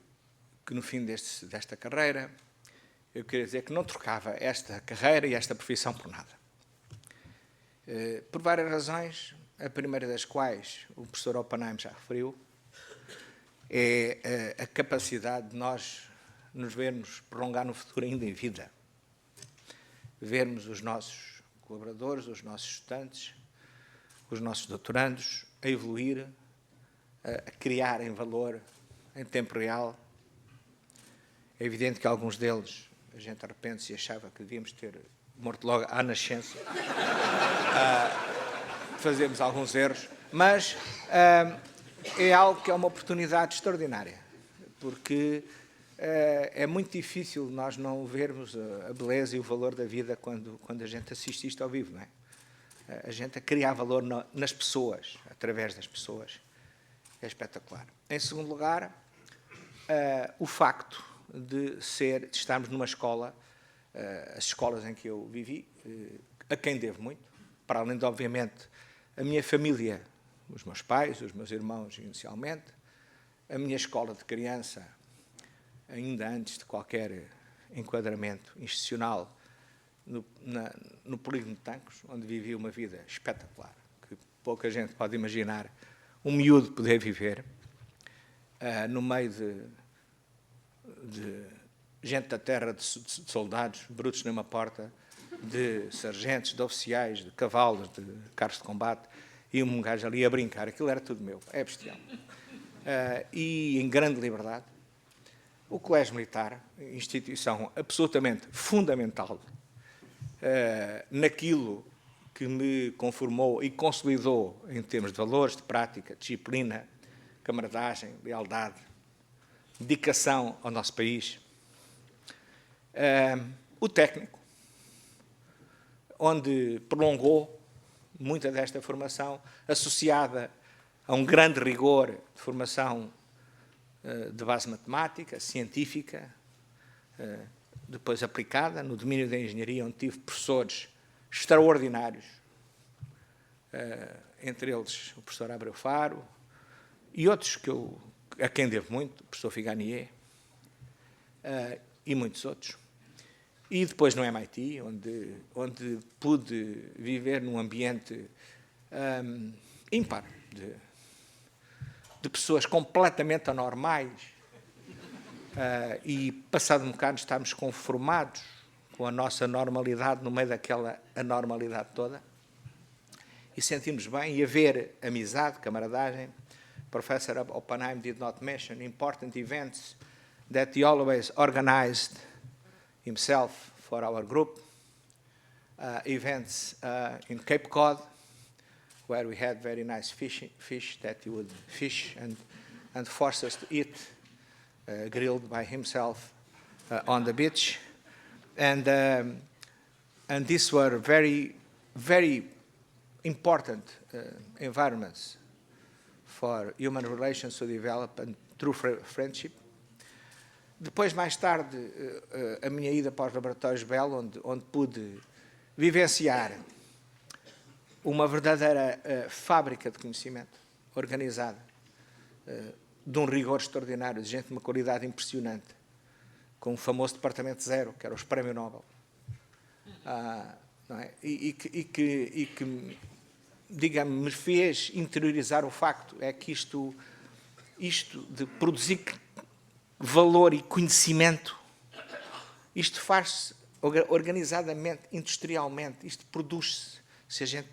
no fim desta carreira, eu queria dizer que não trocava esta carreira e esta profissão por nada. Por várias razões, a primeira das quais o professor Oppenheim já referiu, é a capacidade de nós nos vermos prolongar no futuro ainda em vida. Vermos os nossos colaboradores, os nossos estudantes, os nossos doutorandos a evoluir, a criarem valor em tempo real. É evidente que alguns deles a gente arrepende-se e achava que devíamos ter morto logo à nascença. Fazemos alguns erros, mas é algo que é uma oportunidade extraordinária, porque é muito difícil nós não vermos a beleza e o valor da vida quando a gente assiste isto ao vivo, não é? A gente a criar valor nas pessoas, através das pessoas, é espetacular. Em segundo lugar, o facto de estarmos numa escola, as escolas em que eu vivi, a quem devo muito, para além de, obviamente, a minha família, os meus pais, os meus irmãos inicialmente, a minha escola de criança, ainda antes de qualquer enquadramento institucional, no polígono de Tancos, onde vivi uma vida espetacular, que pouca gente pode imaginar um miúdo poder viver, no meio de gente da terra, de soldados, brutos numa porta, de sargentos, de oficiais, de cavalos, de carros de combate, e um gajo ali a brincar. Aquilo era tudo meu, é bestial. E em grande liberdade. O Colégio Militar, instituição absolutamente fundamental naquilo que me conformou e consolidou em termos de valores, de prática, disciplina, camaradagem, lealdade, dedicação ao nosso país. O técnico, onde prolongou muita desta formação, associada a um grande rigor de formação de base matemática, científica, depois aplicada no domínio da engenharia, onde tive professores extraordinários, entre eles o professor Abreu Faro e outros a quem devo muito, o professor Figanier, e muitos outros. E depois no MIT, onde pude viver num ambiente ímpar, de pessoas completamente anormais, e passado um bocado estamos conformados com a nossa normalidade no meio daquela anormalidade toda, e sentimos bem, e haver amizade, camaradagem. Professor Oppenheim did not mention important events that he always organized himself for our group, events in Cape Cod, where we had very nice fish that he would fish and force us to eat, grilled by himself on the beach. And these were very, very important environments for human relations to develop and true friendship. Depois, mais tarde, a minha ida para os laboratórios Bell, onde pude vivenciar uma verdadeira fábrica de conhecimento, organizada, de um rigor extraordinário, de gente de uma qualidade impressionante, com o famoso Departamento Zero, que era os Prémio Nobel. Não é? E que, digamos, me fez interiorizar o facto é que isto de produzir valor e conhecimento, isto faz-se organizadamente, industrialmente, isto produz-se.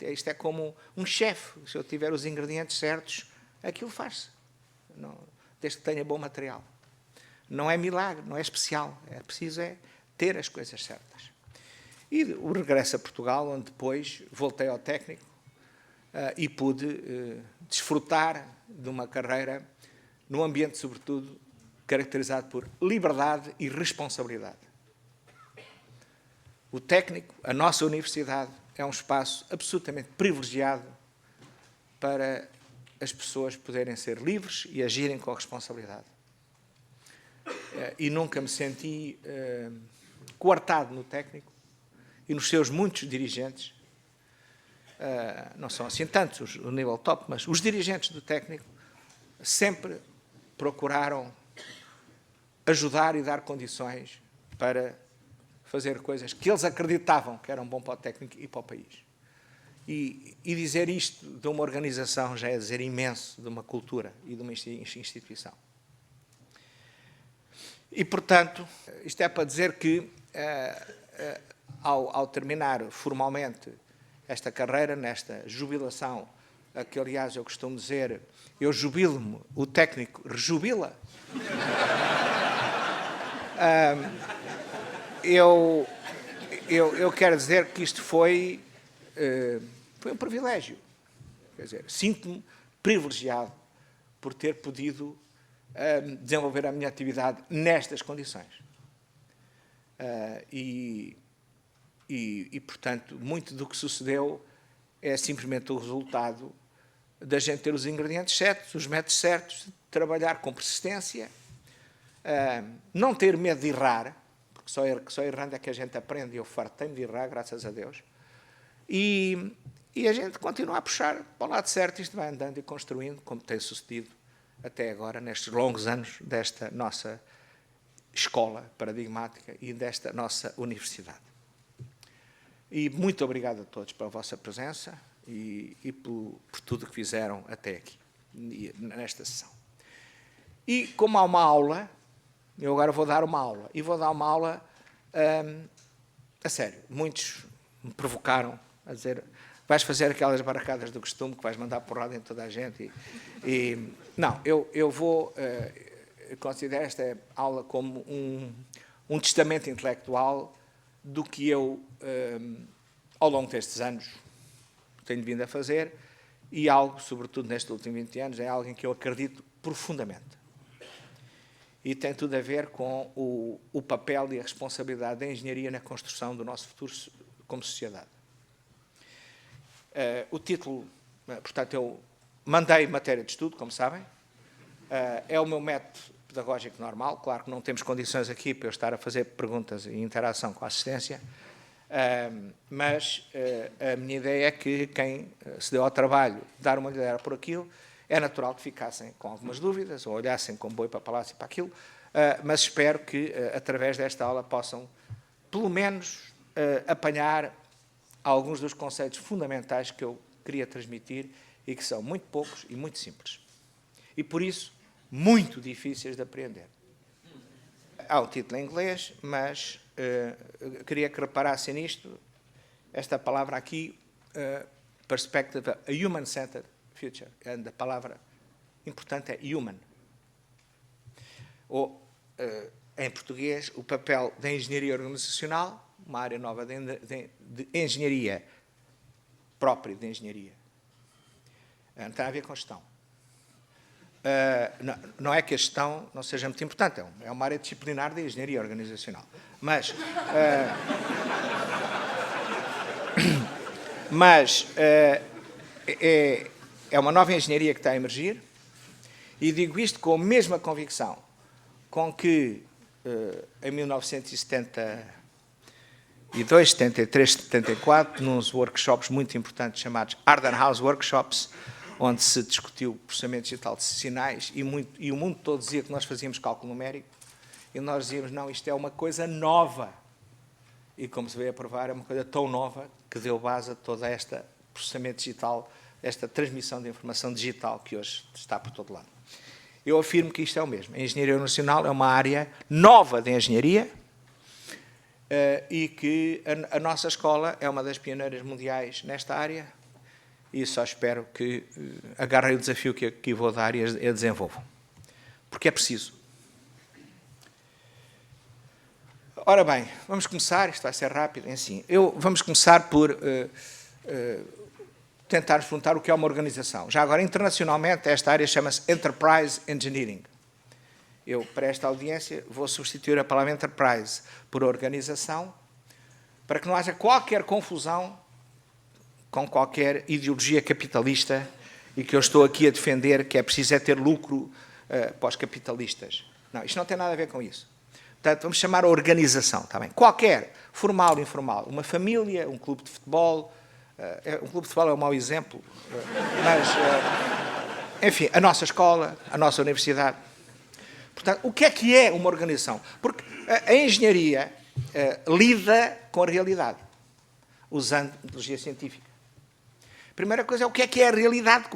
Isto é como um chefe, se eu tiver os ingredientes certos, aquilo faz-se, desde que tenha bom material. Não é milagre, não é especial, é preciso ter as coisas certas. E o regresso a Portugal, onde depois voltei ao técnico e pude desfrutar de uma carreira num ambiente, sobretudo, caracterizado por liberdade e responsabilidade. O técnico, a nossa universidade, é um espaço absolutamente privilegiado para as pessoas poderem ser livres e agirem com responsabilidade. E nunca me senti coartado no técnico e nos seus muitos dirigentes. Não são assim tantos o nível top, mas os dirigentes do técnico sempre procuraram ajudar e dar condições para fazer coisas que eles acreditavam que eram bom para o técnico e para o país. E dizer isto de uma organização já é dizer imenso de uma cultura e de uma instituição. E, portanto, isto é para dizer que, ao terminar formalmente esta carreira, nesta jubilação, que, aliás, eu costumo dizer, eu jubilo-me, o técnico rejubila, eu quero dizer que isto foi um privilégio. Quer dizer, sinto-me privilegiado por ter podido desenvolver a minha atividade nestas condições. Portanto, muito do que sucedeu é simplesmente o resultado da gente ter os ingredientes certos, os métodos certos, trabalhar com persistência, não ter medo de errar, porque só errando é que a gente aprende, e eu fartei-me de errar, graças a Deus, e a gente continua a puxar para o lado certo, isto vai andando e construindo, como tem sucedido até agora, nestes longos anos desta nossa escola paradigmática e desta nossa universidade. E muito obrigado a todos pela vossa presença e por tudo que fizeram até aqui, nesta sessão. E como há uma aula, eu agora vou dar uma aula, e vou dar uma aula a sério. Muitos me provocaram a dizer, vais fazer aquelas barracadas do costume, que vais mandar porrada em toda a gente. Não, eu vou considerar esta aula como um testamento intelectual do que eu, ao longo destes anos, tenho vindo a fazer, e algo, sobretudo nestes últimos 20 anos, é algo em que eu acredito profundamente. E tem tudo a ver com o papel e a responsabilidade da engenharia na construção do nosso futuro como sociedade. O título, portanto, eu mandei matéria de estudo, como sabem, é o meu método pedagógico normal, claro que não temos condições aqui para eu estar a fazer perguntas e interação com a assistência, mas a minha ideia é que quem se deu ao trabalho de dar uma olhada por aquilo, é natural que ficassem com algumas dúvidas, ou olhassem com boi para palácio e para aquilo, mas espero que, através desta aula, possam, pelo menos, apanhar alguns dos conceitos fundamentais que eu queria transmitir e que são muito poucos e muito simples. E, por isso, muito difíceis de apreender. Há o título em inglês, mas queria que reparassem nisto, esta palavra aqui, Perspective, a Human-Centered Future. A palavra importante é human. Ou, em português, o papel da engenharia organizacional, uma área nova de engenharia, própria de engenharia. Não tem a ver com gestão. Não é que a gestão não seja muito importante, é uma área disciplinar de engenharia organizacional. Mas é uma nova engenharia que está a emergir, e digo isto com a mesma convicção com que em 1972, 73, 74, nos workshops muito importantes chamados Arden House Workshops, onde se discutiu o processamento digital de sinais e o mundo todo dizia que nós fazíamos cálculo numérico e nós dizíamos, não, isto é uma coisa nova. E como se veio a provar, é uma coisa tão nova que deu base a toda esta processamento digital, esta transmissão de informação digital que hoje está por todo lado. Eu afirmo que isto é o mesmo. A engenharia nacional é uma área nova de engenharia e que a nossa escola é uma das pioneiras mundiais nesta área e só espero que agarrem o desafio que aqui vou dar e a desenvolvam. Porque é preciso. Ora bem, vamos começar, isto vai ser rápido, assim. Vamos começar por tentar perguntar o que é uma organização. Já agora, internacionalmente, esta área chama-se Enterprise Engineering. Eu, para esta audiência, vou substituir a palavra Enterprise por organização, para que não haja qualquer confusão com qualquer ideologia capitalista e que eu estou aqui a defender, que é preciso ter lucro para os capitalistas. Não, isto não tem nada a ver com isso. Portanto, vamos chamar a organização, está bem? Qualquer, formal, informal, uma família, um clube de futebol, um clube de futebol é um mau exemplo, mas, enfim, a nossa escola, a nossa universidade. Portanto, o que é uma organização? Porque a engenharia lida com a realidade, usando metodologia científica. A primeira coisa é o que é a realidade,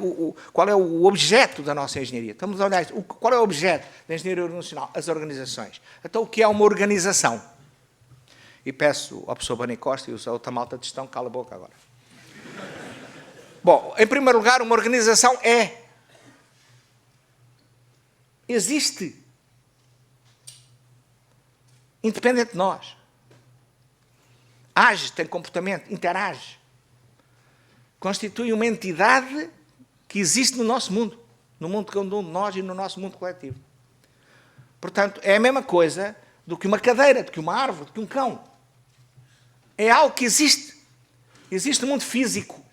qual é o objeto da nossa engenharia. Estamos a olhar isto. Qual é o objeto da engenharia organizacional? As organizações. Então, o que é uma organização? E peço ao professor Bani Costa e a outra malta de gestão, cala a boca agora. Bom, em primeiro lugar, uma organização existe, independente de nós. Age, tem comportamento, interage. Constitui uma entidade que existe no nosso mundo, no mundo de cada um de nós e no nosso mundo coletivo. Portanto, é a mesma coisa do que uma cadeira, do que uma árvore, do que um cão. É algo que existe. Existe no mundo físico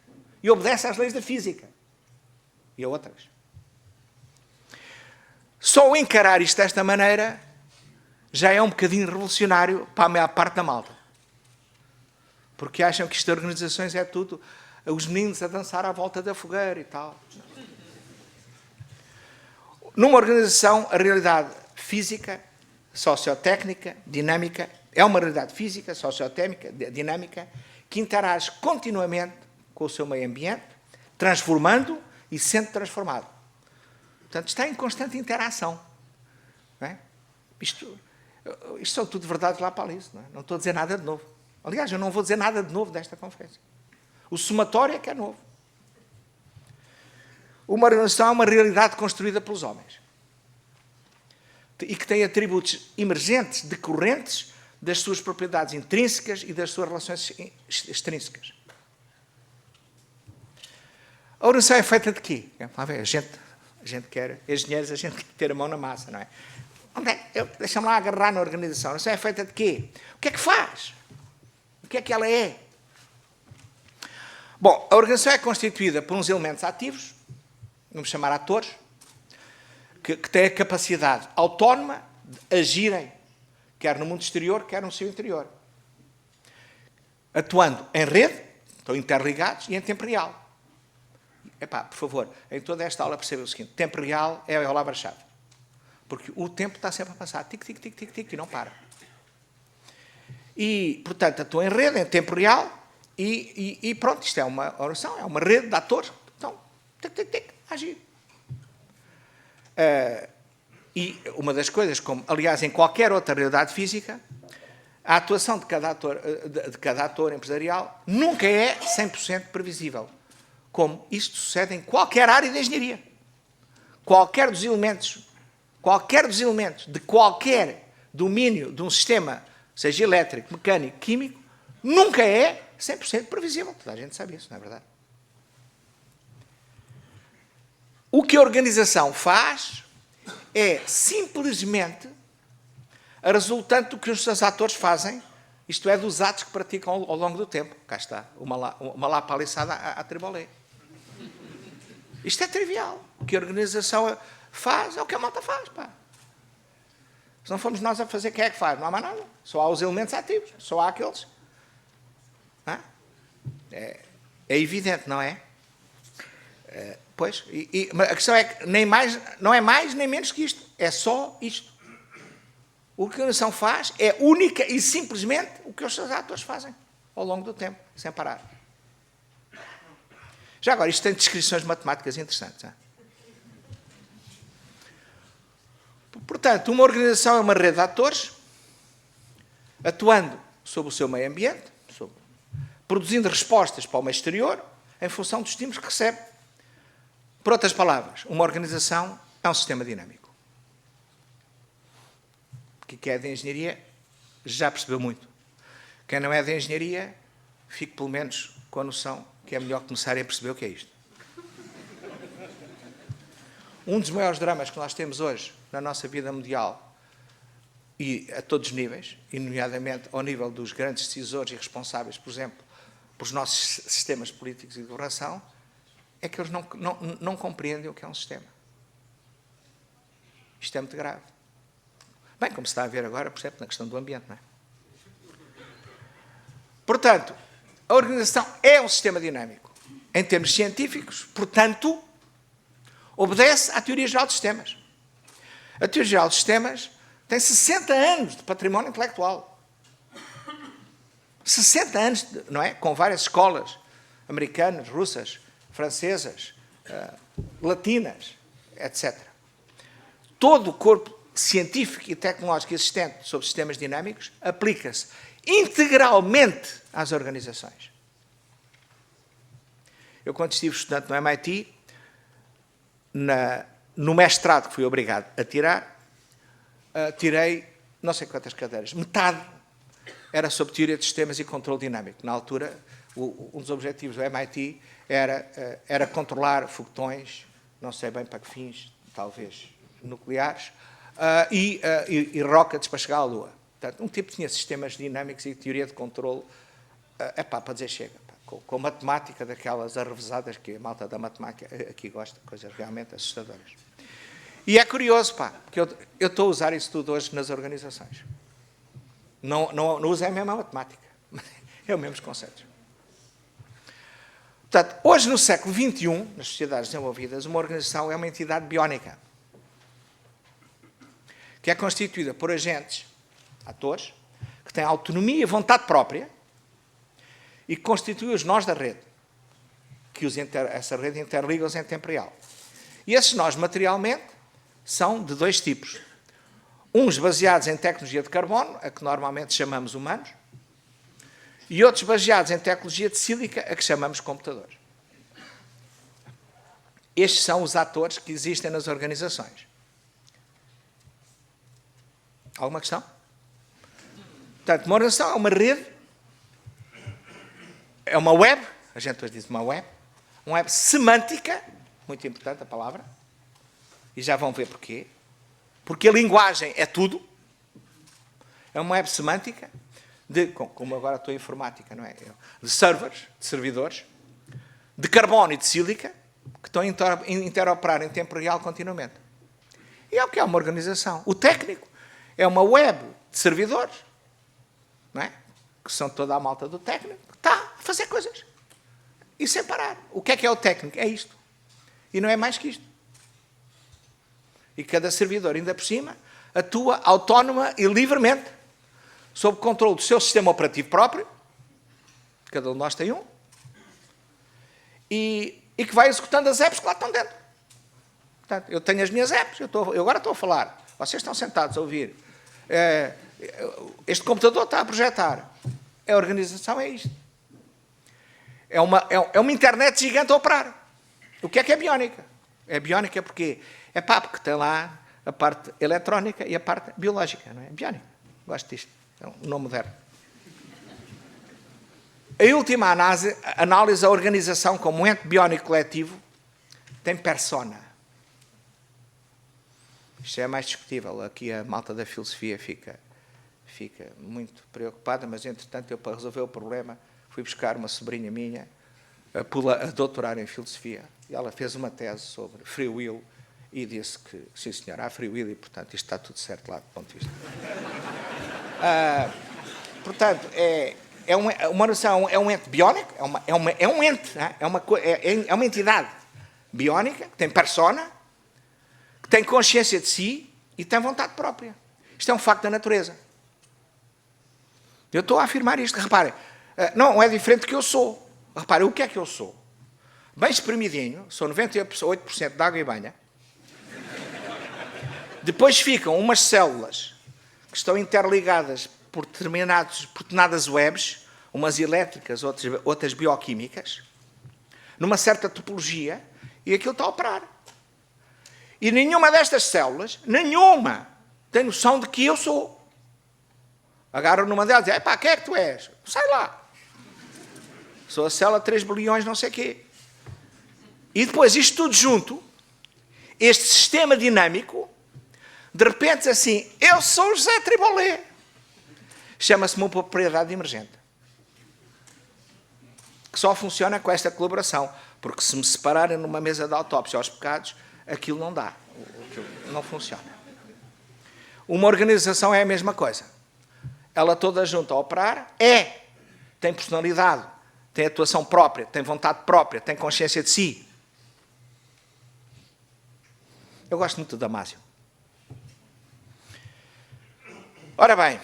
e obedece às leis da física e a outras. Só o encarar isto desta maneira já é um bocadinho revolucionário para a maior parte da malta. Porque acham que isto de organizações é tudo os meninos a dançar à volta da fogueira e tal. Numa organização, a realidade física, sociotécnica, dinâmica, é uma realidade física, sociotécnica, dinâmica, que interage continuamente com o seu meio ambiente, transformando e sendo transformado. Portanto, está em constante interação. Não é? Isto são tudo verdades lá para isso. Não estou a dizer nada de novo. Aliás, eu não vou dizer nada de novo desta conferência. O somatório é que é novo. Uma organização é uma realidade construída pelos homens e que tem atributos emergentes, decorrentes das suas propriedades intrínsecas e das suas relações extrínsecas. A organização é feita de quê? A gente quer, engenheiros, a gente quer ter a mão na massa, não é? Deixa-me lá agarrar na organização. A organização é feita de quê? O que é que faz? O que é que ela é? Bom, a organização é constituída por uns elementos ativos, vamos chamar atores, que têm a capacidade autónoma de agirem, quer no mundo exterior, quer no seu interior. Atuando em rede, estão interligados, e em tempo real. Epá, por favor, em toda esta aula perceba o seguinte, tempo real é a palavra-chave. Porque o tempo está sempre a passar, tic, tic, tic, tic, tic, e não para. E, portanto, atuam em rede, em tempo real, e pronto, isto é uma oração, é uma rede de atores. Então, tic, tic, tic, agir. E uma das coisas, como, aliás, em qualquer outra realidade física, a atuação de cada ator empresarial nunca é 100% previsível. Como isto sucede em qualquer área de engenharia. Qualquer dos elementos de qualquer domínio de um sistema, seja elétrico, mecânico, químico, nunca é 100% previsível. Toda a gente sabe isso, não é verdade? O que a organização faz é simplesmente a resultante do que os seus atores fazem, isto é, dos atos que praticam ao longo do tempo. Cá está, uma lá paliçada à tribolé. Isto é trivial. O que a organização faz é o que a malta faz, pá. Se não formos nós a fazer, quem é que faz? Não há mais nada. Só há os elementos ativos, só há aqueles. É evidente, não é? Pois, mas a questão é que não é mais nem menos que isto. É só isto. O que a organização faz é única e simplesmente o que os seus atores fazem ao longo do tempo, sem parar. Já agora, isto tem descrições matemáticas interessantes. Hein? Portanto, uma organização é uma rede de atores, atuando sobre o seu meio ambiente, produzindo respostas para o meio exterior, em função dos estímulos que recebe. Por outras palavras, uma organização é um sistema dinâmico. Quem é de engenharia já percebeu muito. Quem não é de engenharia, fique pelo menos com a noção que é melhor começarem a perceber o que é isto. Um dos maiores dramas que nós temos hoje na nossa vida mundial, e a todos os níveis, e nomeadamente ao nível dos grandes decisores e responsáveis, por exemplo, pelos nossos sistemas políticos e de governação, é que eles não compreendem o que é um sistema. Isto é muito grave. Bem, como se está a ver agora, por exemplo, na questão do ambiente, não é? Portanto, a organização é um sistema dinâmico. Em termos científicos, portanto, obedece à teoria geral de sistemas. A teoria geral de sistemas tem 60 anos de património intelectual. 60 anos, não é? Com várias escolas americanas, russas, francesas, latinas, etc. Todo o corpo científico e tecnológico existente sobre sistemas dinâmicos aplica-se integralmente às organizações. Eu, quando estive estudante no MIT, no mestrado que fui obrigado a tirar, tirei não sei quantas cadeiras. Metade era sobre teoria de sistemas e controle dinâmico. Na altura, um dos objetivos do MIT era controlar foguetões, não sei bem para que fins, talvez nucleares, e rockets para chegar à Lua. Portanto, um tipo tinha sistemas dinâmicos e teoria de controle, para dizer chega, com matemática daquelas arrevesadas que a malta da matemática aqui gosta, coisas realmente assustadoras. E é curioso, porque eu estou a usar isso tudo hoje nas organizações. Não uso a mesma matemática, é os mesmos conceitos. Portanto, hoje, no século XXI, nas sociedades desenvolvidas, uma organização é uma entidade biónica, que é constituída por agentes, atores, que têm autonomia e vontade própria e que constituem os nós da rede, que essa rede interliga-os em tempo real. E esses nós, materialmente, são de dois tipos. Uns baseados em tecnologia de carbono, a que normalmente chamamos humanos, e outros baseados em tecnologia de sílica, a que chamamos computadores. Estes são os atores que existem nas organizações. Alguma questão? Portanto, uma organização é uma rede, é uma web, a gente hoje diz uma web semântica, muito importante a palavra, e já vão ver porquê. Porque a linguagem é tudo. É uma web semântica, como agora estou em informática, não é? De servers, de servidores, de carbono e de sílica, que estão a interoperar em tempo real continuamente. E é o que é uma organização. O técnico é uma web de servidores, não é? Que são toda a malta do técnico, que está a fazer coisas. E sem parar. O que é o técnico? É isto. E não é mais que isto. E cada servidor, ainda por cima, atua autónoma e livremente, sob controle do seu sistema operativo próprio, cada um de nós tem um, e que vai executando as apps que lá estão dentro. Portanto, eu tenho as minhas apps, eu agora estou a falar, vocês estão sentados a ouvir, este computador está a projetar, a organização é isto. É uma internet gigante a operar. O que é biónica? É biónica porque porque tem lá a parte eletrónica e a parte biológica, não é? Biónica. Gosto disto. É um nome moderno. Em última análise, a organização como ente biónico coletivo tem persona. Isto é mais discutível. Aqui a malta da filosofia fica muito preocupada, mas entretanto eu, para resolver o problema, fui buscar uma sobrinha minha a doutorar em filosofia, e ela fez uma tese sobre free will e disse que, sim senhor, há free will e, portanto, isto está tudo certo lá do ponto de vista. Portanto, uma noção, é um ente biónico, é um ente, é uma entidade biónica, que tem persona, que tem consciência de si e tem vontade própria. Isto é um facto da natureza. Eu estou a afirmar isto. Reparem, não é diferente do que eu sou. Reparem, o que é que eu sou? Bem espremidinho, sou 98% de água e banha. Depois ficam umas células que estão interligadas por determinadas webs, umas elétricas, outras bioquímicas, numa certa topologia, e aquilo está a operar. E nenhuma destas células, nenhuma, tem noção de que eu sou. Agarram numa delas e dizem, epá, quem é que tu és? Sai lá. Sou a célula 3 bilhões não sei quê. E depois, isto tudo junto, este sistema dinâmico, de repente diz assim, eu sou o José Tribolé. Chama-se uma propriedade emergente. Que só funciona com esta colaboração. Porque se me separarem numa mesa de autópsia aos pecados, aquilo não dá. Aquilo não funciona. Uma organização é a mesma coisa. Ela toda junta a operar, tem personalidade, tem atuação própria, tem vontade própria, tem consciência de si. Eu gosto muito do Damásio. Ora bem,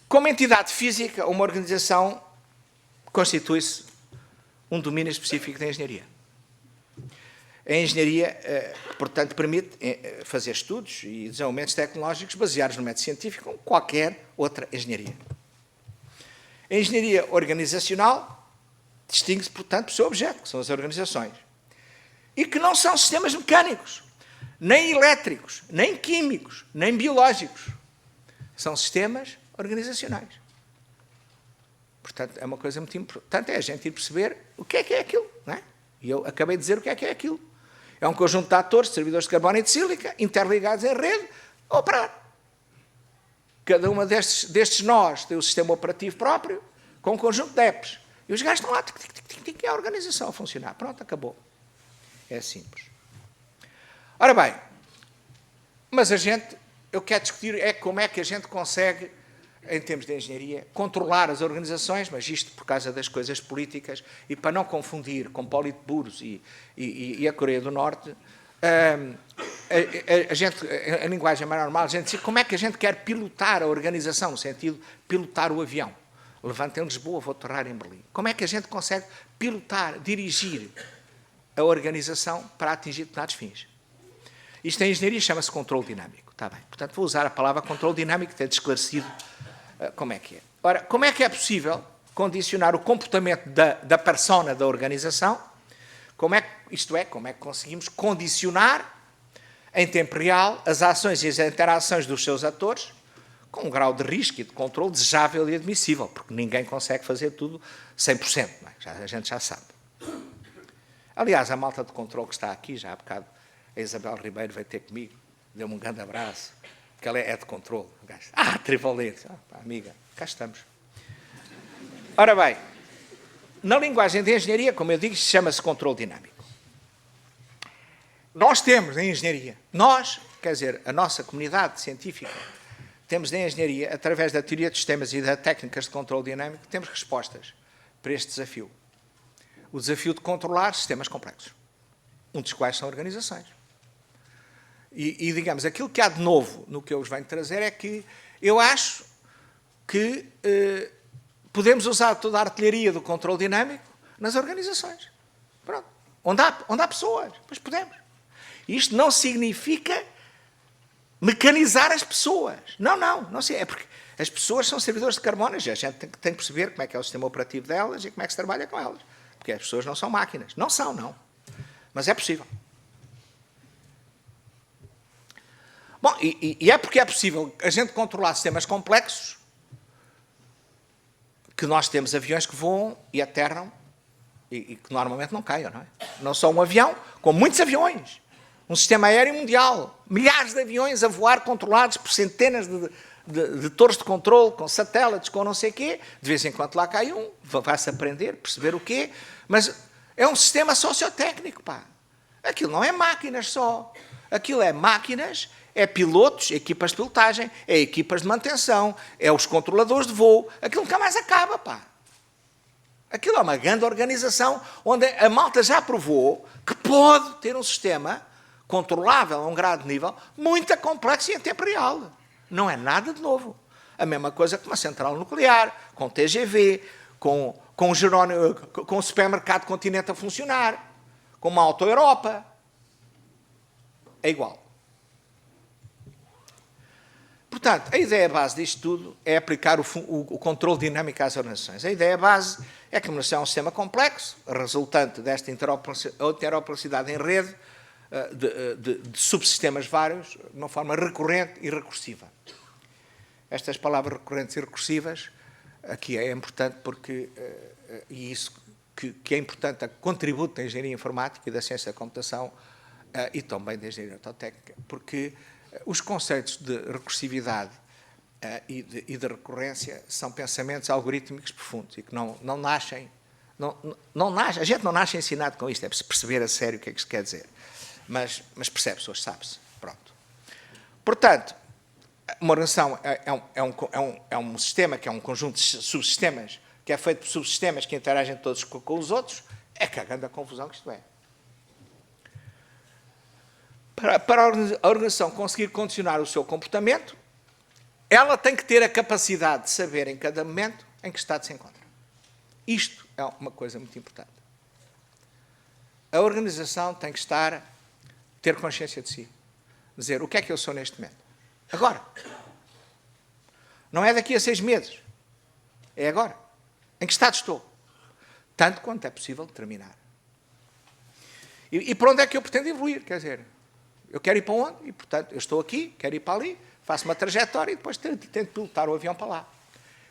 como entidade física, uma organização constitui-se um domínio específico da engenharia. A engenharia, portanto, permite fazer estudos e desenvolvimentos tecnológicos baseados no método científico, como qualquer outra engenharia. A engenharia organizacional distingue-se, portanto, pelo seu objeto, que são as organizações. E que não são sistemas mecânicos, nem elétricos, nem químicos, nem biológicos. São sistemas organizacionais. Portanto, é uma coisa muito importante, é a gente ir perceber o que é aquilo. Não é? E eu acabei de dizer o que é aquilo. É um conjunto de atores, de servidores de carbono e de sílica, interligados em rede, a operar. Cada uma destes nós tem o sistema operativo próprio, com um conjunto de apps. E os gajos estão lá, é a organização a funcionar. Pronto, acabou. É simples. Ora bem, mas eu quero discutir como é que a gente consegue, em termos de engenharia, controlar as organizações, mas isto por causa das coisas políticas, e para não confundir com Politburos e a Coreia do Norte, a linguagem mais normal, a gente diz como é que a gente quer pilotar a organização, no sentido de pilotar o avião. Levanto em Lisboa, vou aterrar em Berlim. Como é que a gente consegue pilotar, dirigir a organização para atingir determinados fins? Isto em engenharia chama-se controle dinâmico. Está bem. Portanto, vou usar a palavra controle dinâmico, ter esclarecido como é que é. Ora, como é que é possível condicionar o comportamento da persona da organização? Como é que conseguimos condicionar, em tempo real, as ações e as interações dos seus atores com um grau de risco e de controle desejável e admissível, porque ninguém consegue fazer tudo 100%, não é? A gente já sabe. Aliás, a malta de controle que está aqui, já há bocado, a Isabel Ribeiro veio ter comigo, deu-me um grande abraço, porque ela é de controle. Tribolete, amiga, cá estamos. Ora bem, na linguagem de engenharia, como eu digo, chama-se controle dinâmico. Nós temos em engenharia, quer dizer, a nossa comunidade científica, temos em engenharia, através da teoria de sistemas e das técnicas de controle dinâmico, temos respostas para este desafio. O desafio de controlar sistemas complexos, um dos quais são organizações. E, digamos, aquilo que há de novo no que eu vos venho trazer é que eu acho que podemos usar toda a artilharia do controle dinâmico nas organizações. Pronto. Onde há pessoas, pois podemos. Isto não significa mecanizar as pessoas. Não sei. É porque as pessoas são servidores de carbono, a gente tem que perceber como é que é o sistema operativo delas e como é que se trabalha com elas. Porque as pessoas não são máquinas. Não são, não. Mas é possível. Bom, e é porque é possível a gente controlar sistemas complexos que nós temos aviões que voam e aterram e que normalmente não caiam, não é? Não só um avião, como muitos aviões. Um sistema aéreo mundial. Milhares de aviões a voar controlados por centenas de torres de controle, com satélites, com não sei o quê. De vez em quando lá cai um, vai-se aprender, perceber o quê. Mas é um sistema sociotécnico, pá. Aquilo não é máquinas só. Aquilo é máquinas, é pilotos, equipas de pilotagem, é equipas de manutenção, é os controladores de voo. Aquilo nunca mais acaba, pá. Aquilo é uma grande organização onde a malta já provou que pode ter um sistema controlável a um grande nível, muito complexo e em tempo real. Não é nada de novo. A mesma coisa que uma central nuclear, com TGV, com o supermercado Continente a funcionar, com uma Auto-Europa. É igual. Portanto, a ideia base disto tudo é aplicar o controle dinâmico às organizações. A ideia base é que a organização é um sistema complexo, resultante desta interoperacidade em rede, de subsistemas vários, de uma forma recorrente e recursiva. Estas palavras recorrentes e recursivas, aqui é importante porque, e isso que é importante, a contributo da engenharia informática e da ciência da computação e também da engenharia autotécnica, porque os conceitos de recursividade e de recorrência são pensamentos algorítmicos profundos e que não nascem, a gente não nasce ensinado com isto, é preciso perceber a sério o que é que isto quer dizer. Mas percebe-se, hoje sabe-se. Pronto. Portanto, uma organização é um sistema que é um conjunto de subsistemas, que é feito por subsistemas que interagem todos com os outros, é cagando a confusão que isto é. Para a organização conseguir condicionar o seu comportamento, ela tem que ter a capacidade de saber em cada momento em que estado se encontra. Isto é uma coisa muito importante. A organização tem que ter consciência de si. Dizer, o que é que eu sou neste momento? Agora. Não é daqui a 6 meses. É agora. Em que estado estou? Tanto quanto é possível determinar. E para onde é que eu pretendo evoluir? Quer dizer, eu quero ir para onde? E, portanto, eu estou aqui, quero ir para ali, faço uma trajetória e depois tento pilotar o avião para lá.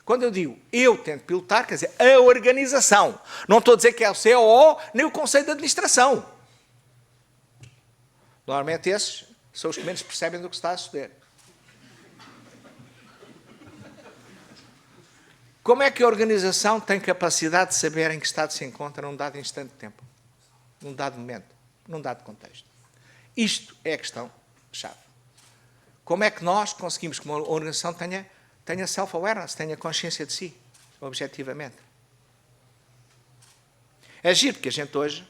Quando eu digo eu tento pilotar, quer dizer, a organização. Não estou a dizer que é o COO nem o Conselho de Administração. Normalmente esses são os que menos percebem do que está a suceder. Como é que a organização tem capacidade de saber em que estado se encontra num dado instante de tempo? Num dado momento? Num dado contexto? Isto é a questão-chave. Como é que nós conseguimos que uma organização tenha self-awareness, tenha consciência de si, objetivamente? É giro, porque a gente hoje,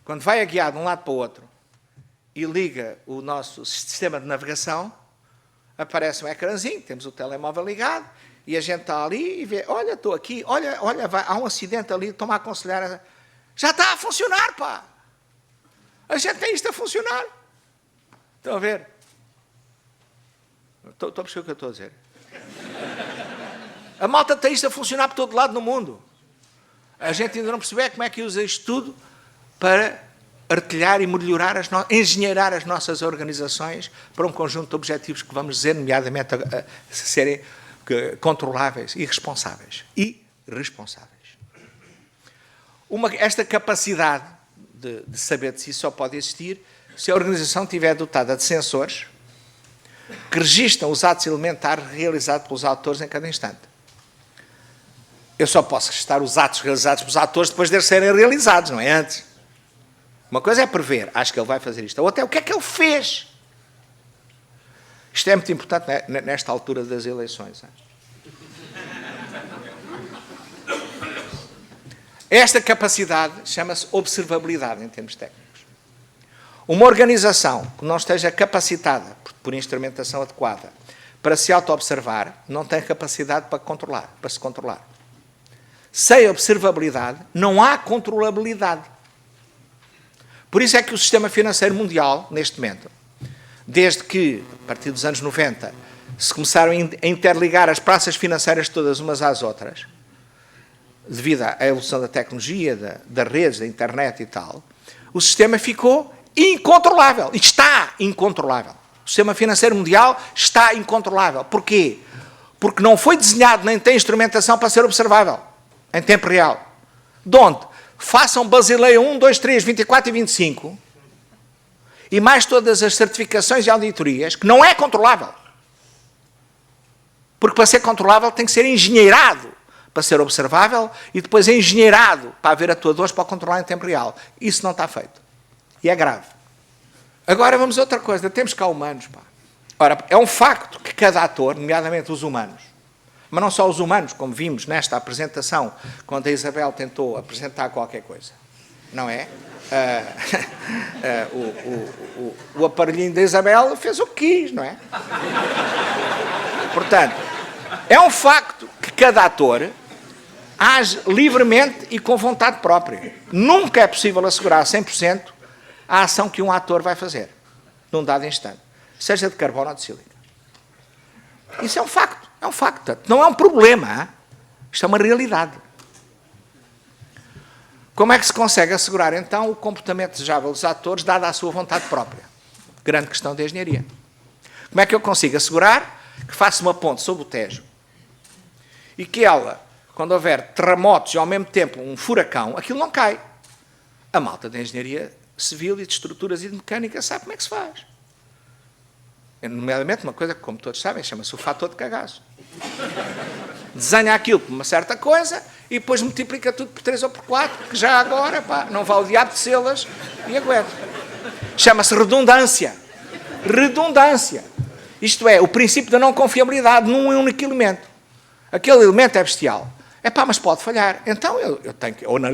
quando vai a guiar de um lado para o outro, e liga o nosso sistema de navegação, aparece um ecrãzinho, temos o telemóvel ligado, e a gente está ali e vê, olha, estou aqui, olha, há um acidente ali, estou-me a aconselhar. Já está a funcionar, pá! A gente tem isto a funcionar. Estão a ver? Estou a perceber o que eu estou a dizer. A malta tem isto a funcionar por todo lado no mundo. A gente ainda não percebe como é que usa isto tudo para artilhar e melhorar, engenheirar as nossas organizações para um conjunto de objetivos que vamos dizer, nomeadamente, a serem controláveis e responsáveis. Esta capacidade de saber de si só pode existir se a organização estiver dotada de sensores que registram os atos elementares realizados pelos autores em cada instante. Eu só posso registrar os atos realizados pelos autores depois de eles serem realizados, não é antes. Uma coisa é prever, acho que ele vai fazer isto. A outra é o que é que ele fez. Isto é muito importante nesta altura das eleições. Esta capacidade chama-se observabilidade em termos técnicos. Uma organização que não esteja capacitada, por instrumentação adequada, para se auto-observar, não tem capacidade para se controlar. Sem observabilidade, não há controlabilidade. Por isso é que o sistema financeiro mundial, neste momento, desde que, a partir dos anos 90, se começaram a interligar as praças financeiras todas umas às outras, devido à evolução da tecnologia, das redes, da internet e tal, o sistema ficou incontrolável. E está incontrolável. O sistema financeiro mundial está incontrolável. Porquê? Porque não foi desenhado nem tem instrumentação para ser observável em tempo real. De onde? Façam Basileia 1, 2, 3, 24 e 25 e mais todas as certificações e auditorias, que não é controlável. Porque para ser controlável tem que ser engenheirado para ser observável e depois engenheirado para haver atuadores para controlar em tempo real. Isso não está feito. E é grave. Agora vamos a outra coisa. Temos cá humanos, pá. Ora, é um facto que cada ator, nomeadamente os humanos, mas não só os humanos, como vimos nesta apresentação, quando a Isabel tentou apresentar qualquer coisa, não é? O aparelhinho da Isabel fez o que quis, não é? Portanto, é um facto que cada ator age livremente e com vontade própria. Nunca é possível assegurar 100% a ação que um ator vai fazer, num dado instante, seja de carbono ou de sílica. Isso é um facto, é um facto. Não é um problema, hein? Isto é uma realidade. Como é que se consegue assegurar, então, o comportamento desejável dos atores, dada a sua vontade própria? Grande questão de engenharia. Como é que eu consigo assegurar que faço uma ponte sobre o Tejo e que ela, quando houver terremotos e ao mesmo tempo um furacão, aquilo não cai? A malta da engenharia civil e de estruturas e de mecânica sabe como é que se faz. Nomeadamente uma coisa que, como todos sabem, chama-se o fator de cagaço. Desenha aquilo por uma certa coisa e depois multiplica tudo por 3 ou por 4, porque já agora, pá, não vá o diabo de selas e aguenta. Chama-se redundância. Redundância. Isto é, o princípio da não confiabilidade num único elemento. Aquele elemento é bestial. É pá, mas pode falhar. Então eu tenho que, ou na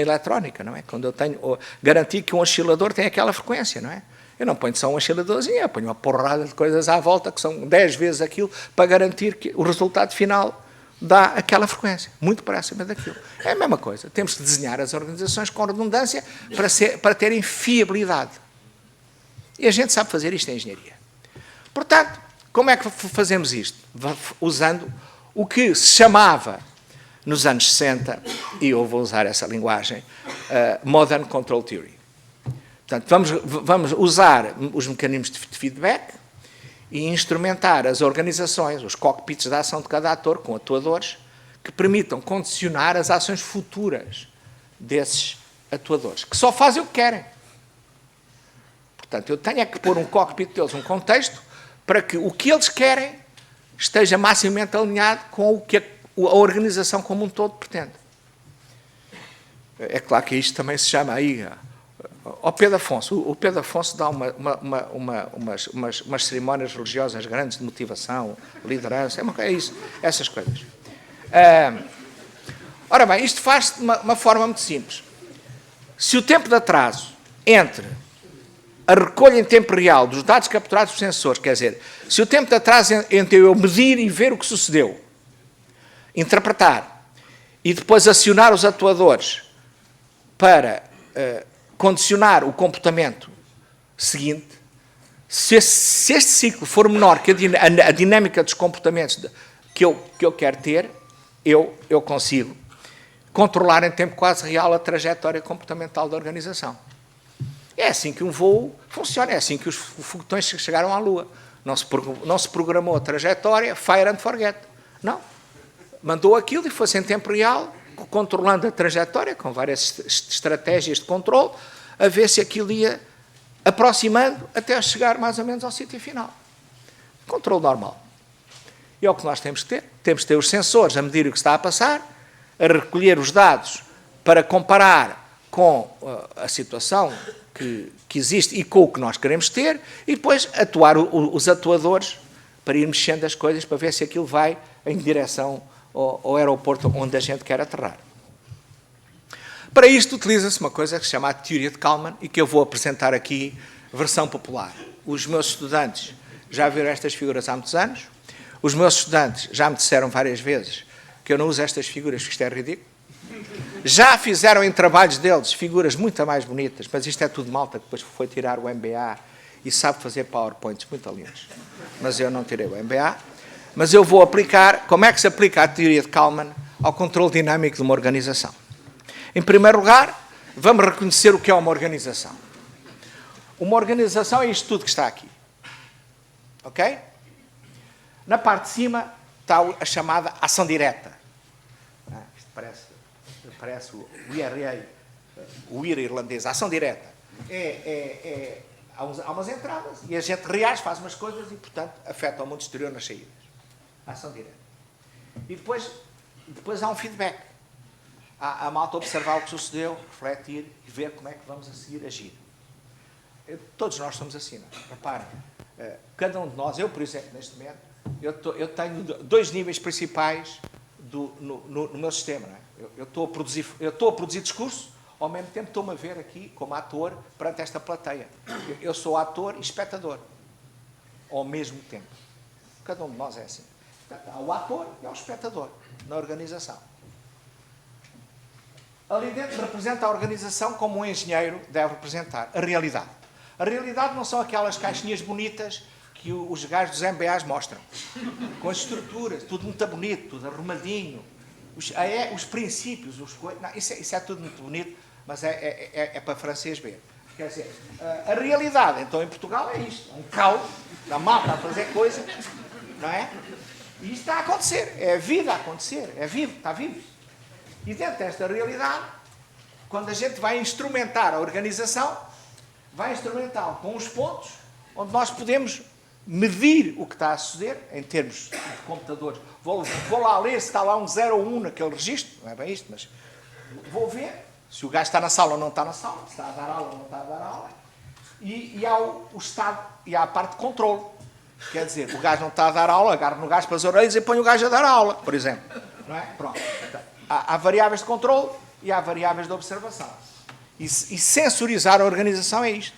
eletrónica, não é? Quando eu tenho, garantir que um oscilador tem aquela frequência, não é? Eu não ponho só um osciladorzinho, eu ponho uma porrada de coisas à volta, que são 10 vezes aquilo, para garantir que o resultado final dá aquela frequência, muito próxima daquilo. É a mesma coisa. Temos que desenhar as organizações com redundância para terem fiabilidade. E a gente sabe fazer isto em engenharia. Portanto, como é que fazemos isto? Usando o que se chamava, nos anos 60, e eu vou usar essa linguagem, Modern Control Theory. Portanto, vamos usar os mecanismos de feedback e instrumentar as organizações, os cockpits da ação de cada ator, com atuadores, que permitam condicionar as ações futuras desses atuadores, que só fazem o que querem. Portanto, eu tenho é que pôr um cockpit deles, um contexto, para que o que eles querem esteja maximamente alinhado com o que a organização como um todo pretende. É claro que isto também se chama aí... Ao Pedro Afonso, o Pedro Afonso dá umas cerimónias religiosas grandes de motivação, liderança, é isso, essas coisas. Ora bem, isto faz-se de uma forma muito simples. Se o tempo de atraso entre a recolha em tempo real dos dados capturados por sensores, quer dizer, se o tempo de atraso entre eu medir e ver o que sucedeu, interpretar e depois acionar os atuadores para condicionar o comportamento seguinte, se este ciclo for menor que a dinâmica dos comportamentos que eu quero ter, eu consigo controlar em tempo quase real a trajetória comportamental da organização. É assim que um voo funciona, é assim que os foguetões chegaram à Lua. Não se programou a trajetória, fire and forget. Não. Mandou aquilo e foi-se em tempo real, controlando a trajetória, com várias estratégias de controle, a ver se aquilo ia aproximando até chegar mais ou menos ao sítio final. Controle normal. E é o que nós temos que ter. Temos que ter os sensores a medir o que está a passar, a recolher os dados para comparar com a situação que existe e com o que nós queremos ter, e depois atuar os atuadores para ir mexendo as coisas para ver se aquilo vai em direção ao aeroporto onde a gente quer aterrar. Para isto utiliza-se uma coisa que se chama a teoria de Kalman e que eu vou apresentar aqui, versão popular. Os meus estudantes já viram estas figuras há muitos anos. Os meus estudantes já me disseram várias vezes que eu não uso estas figuras, que isto é ridículo. Já fizeram em trabalhos deles figuras muito mais bonitas, mas isto é tudo malta que depois foi tirar o MBA e sabe fazer PowerPoints muito lindos. Mas eu não tirei o MBA. Mas eu vou aplicar, como é que se aplica a teoria de Kalman ao controle dinâmico de uma organização? Em primeiro lugar, vamos reconhecer o que é uma organização. Uma organização é isto tudo que está aqui. Ok? Na parte de cima está a chamada ação direta. Isto parece o IRA irlandês, a ação direta. Há umas entradas e a gente reage, faz umas coisas e, portanto, afeta o mundo exterior nas saídas. Ação direta. E depois há um feedback. Há a malta observar o que sucedeu, refletir e ver como é que vamos a seguir agir. Todos nós somos assim, não é? Reparem, cada um de nós, eu, por exemplo, neste momento, eu tenho 2 níveis principais no meu sistema, não é? Eu estou a produzir discurso, ao mesmo tempo estou-me a ver aqui como ator perante esta plateia. Eu sou ator e espectador, ao mesmo tempo. Cada um de nós é assim. Portanto, há o ator e há o espectador na organização. Ali dentro representa a organização como um engenheiro deve representar a realidade. A realidade não são aquelas caixinhas bonitas que os gajos dos MBAs mostram. Com as estruturas, tudo muito bonito, tudo arrumadinho. Os princípios, não, isso é tudo muito bonito, mas é para francês ver. Quer dizer, a realidade, então, em Portugal é isto. É um caos, da malta a fazer coisas, não é? E isto está a acontecer. É a vida a acontecer. É vivo, está vivo. E dentro desta realidade, quando a gente vai instrumentar a organização, vai instrumentá-lo com os pontos onde nós podemos medir o que está a suceder em termos de computadores. Vou lá ler se está lá um 0 ou 1 naquele registro, não é bem isto, mas vou ver se o gajo está na sala ou não está na sala, se está a dar aula ou não está a dar aula. E há o estado, e há a parte de controle. Quer dizer, o gajo não está a dar aula, agarra no gajo pelas orelhas e põe o gajo a dar aula, por exemplo. Não é? Pronto. Há variáveis de controle e há variáveis de observação. E sensorizar a organização é isto.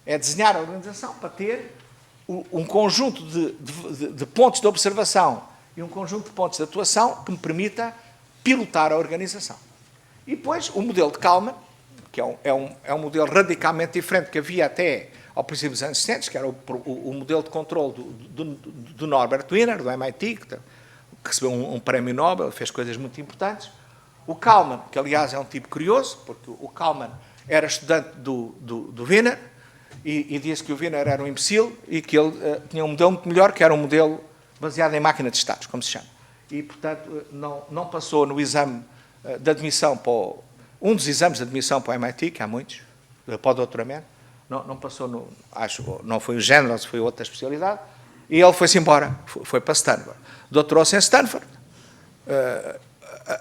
É desenhar a organização para ter um conjunto de pontos de observação e um conjunto de pontos de atuação que me permita pilotar a organização. E depois o modelo de Kalman, que é um modelo radicalmente diferente que havia até ao princípio dos anos 60, que era o modelo de controle do Norbert Wiener, do MIT, que recebeu um prémio Nobel, fez coisas muito importantes. O Kalman, que aliás é um tipo curioso, porque o Kalman era estudante do Wiener, e disse que o Wiener era um imbecil e que ele tinha um modelo muito melhor, que era um modelo baseado em máquina de estados, como se chama. E, portanto, não passou no exame de admissão um dos exames de admissão para o MIT, que há muitos, para o doutoramento, não passou não foi o género, foi outra especialidade, e ele foi-se embora, foi para Stanford. Doutorou-se em Stanford,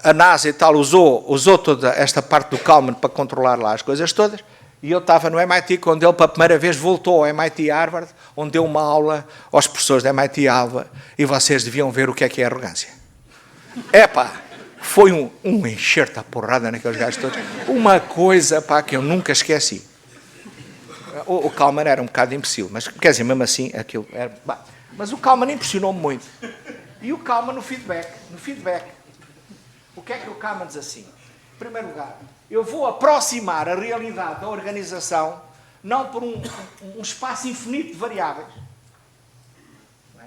a NASA e tal usou toda esta parte do Kalman para controlar lá as coisas todas, e eu estava no MIT quando ele, pela primeira vez, voltou ao MIT Harvard, onde deu uma aula aos professores da MIT Alva, e vocês deviam ver o que é arrogância. Epá, foi um enxerto à porrada naqueles gajos todos. Uma coisa, pá, que eu nunca esqueci. O Kalman era um bocado imbecil, mas, quer dizer, mesmo assim, aquilo era... Mas o Kalman impressionou-me muito. E o Kalman no feedback, o que é que o Kalman diz assim? Em primeiro lugar, eu vou aproximar a realidade da organização não por um espaço infinito de variáveis, não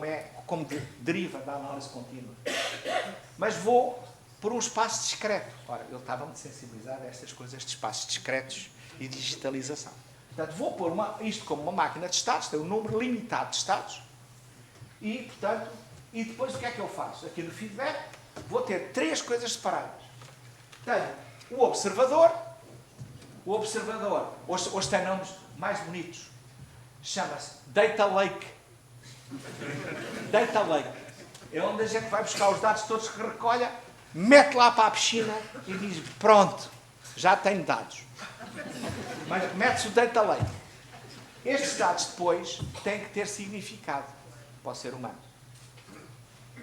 é? como deriva da análise contínua, mas vou por um espaço discreto. Ora, eu estava muito sensibilizado a estas coisas de espaços discretos e digitalização. Portanto, vou pôr isto como uma máquina de estados, tem um número limitado de estados, e, portanto, e depois o que é que eu faço? Aqui no feedback, vou ter 3 coisas separadas. Tenho o observador, hoje tem nomes mais bonitos, chama-se Data Lake. Data Lake. É onde a gente vai buscar os dados todos que recolha, mete lá para a piscina e diz, pronto, já tenho dados. Mas mete-se o Data Lake. Estes dados depois têm que ter significado para o ser humano.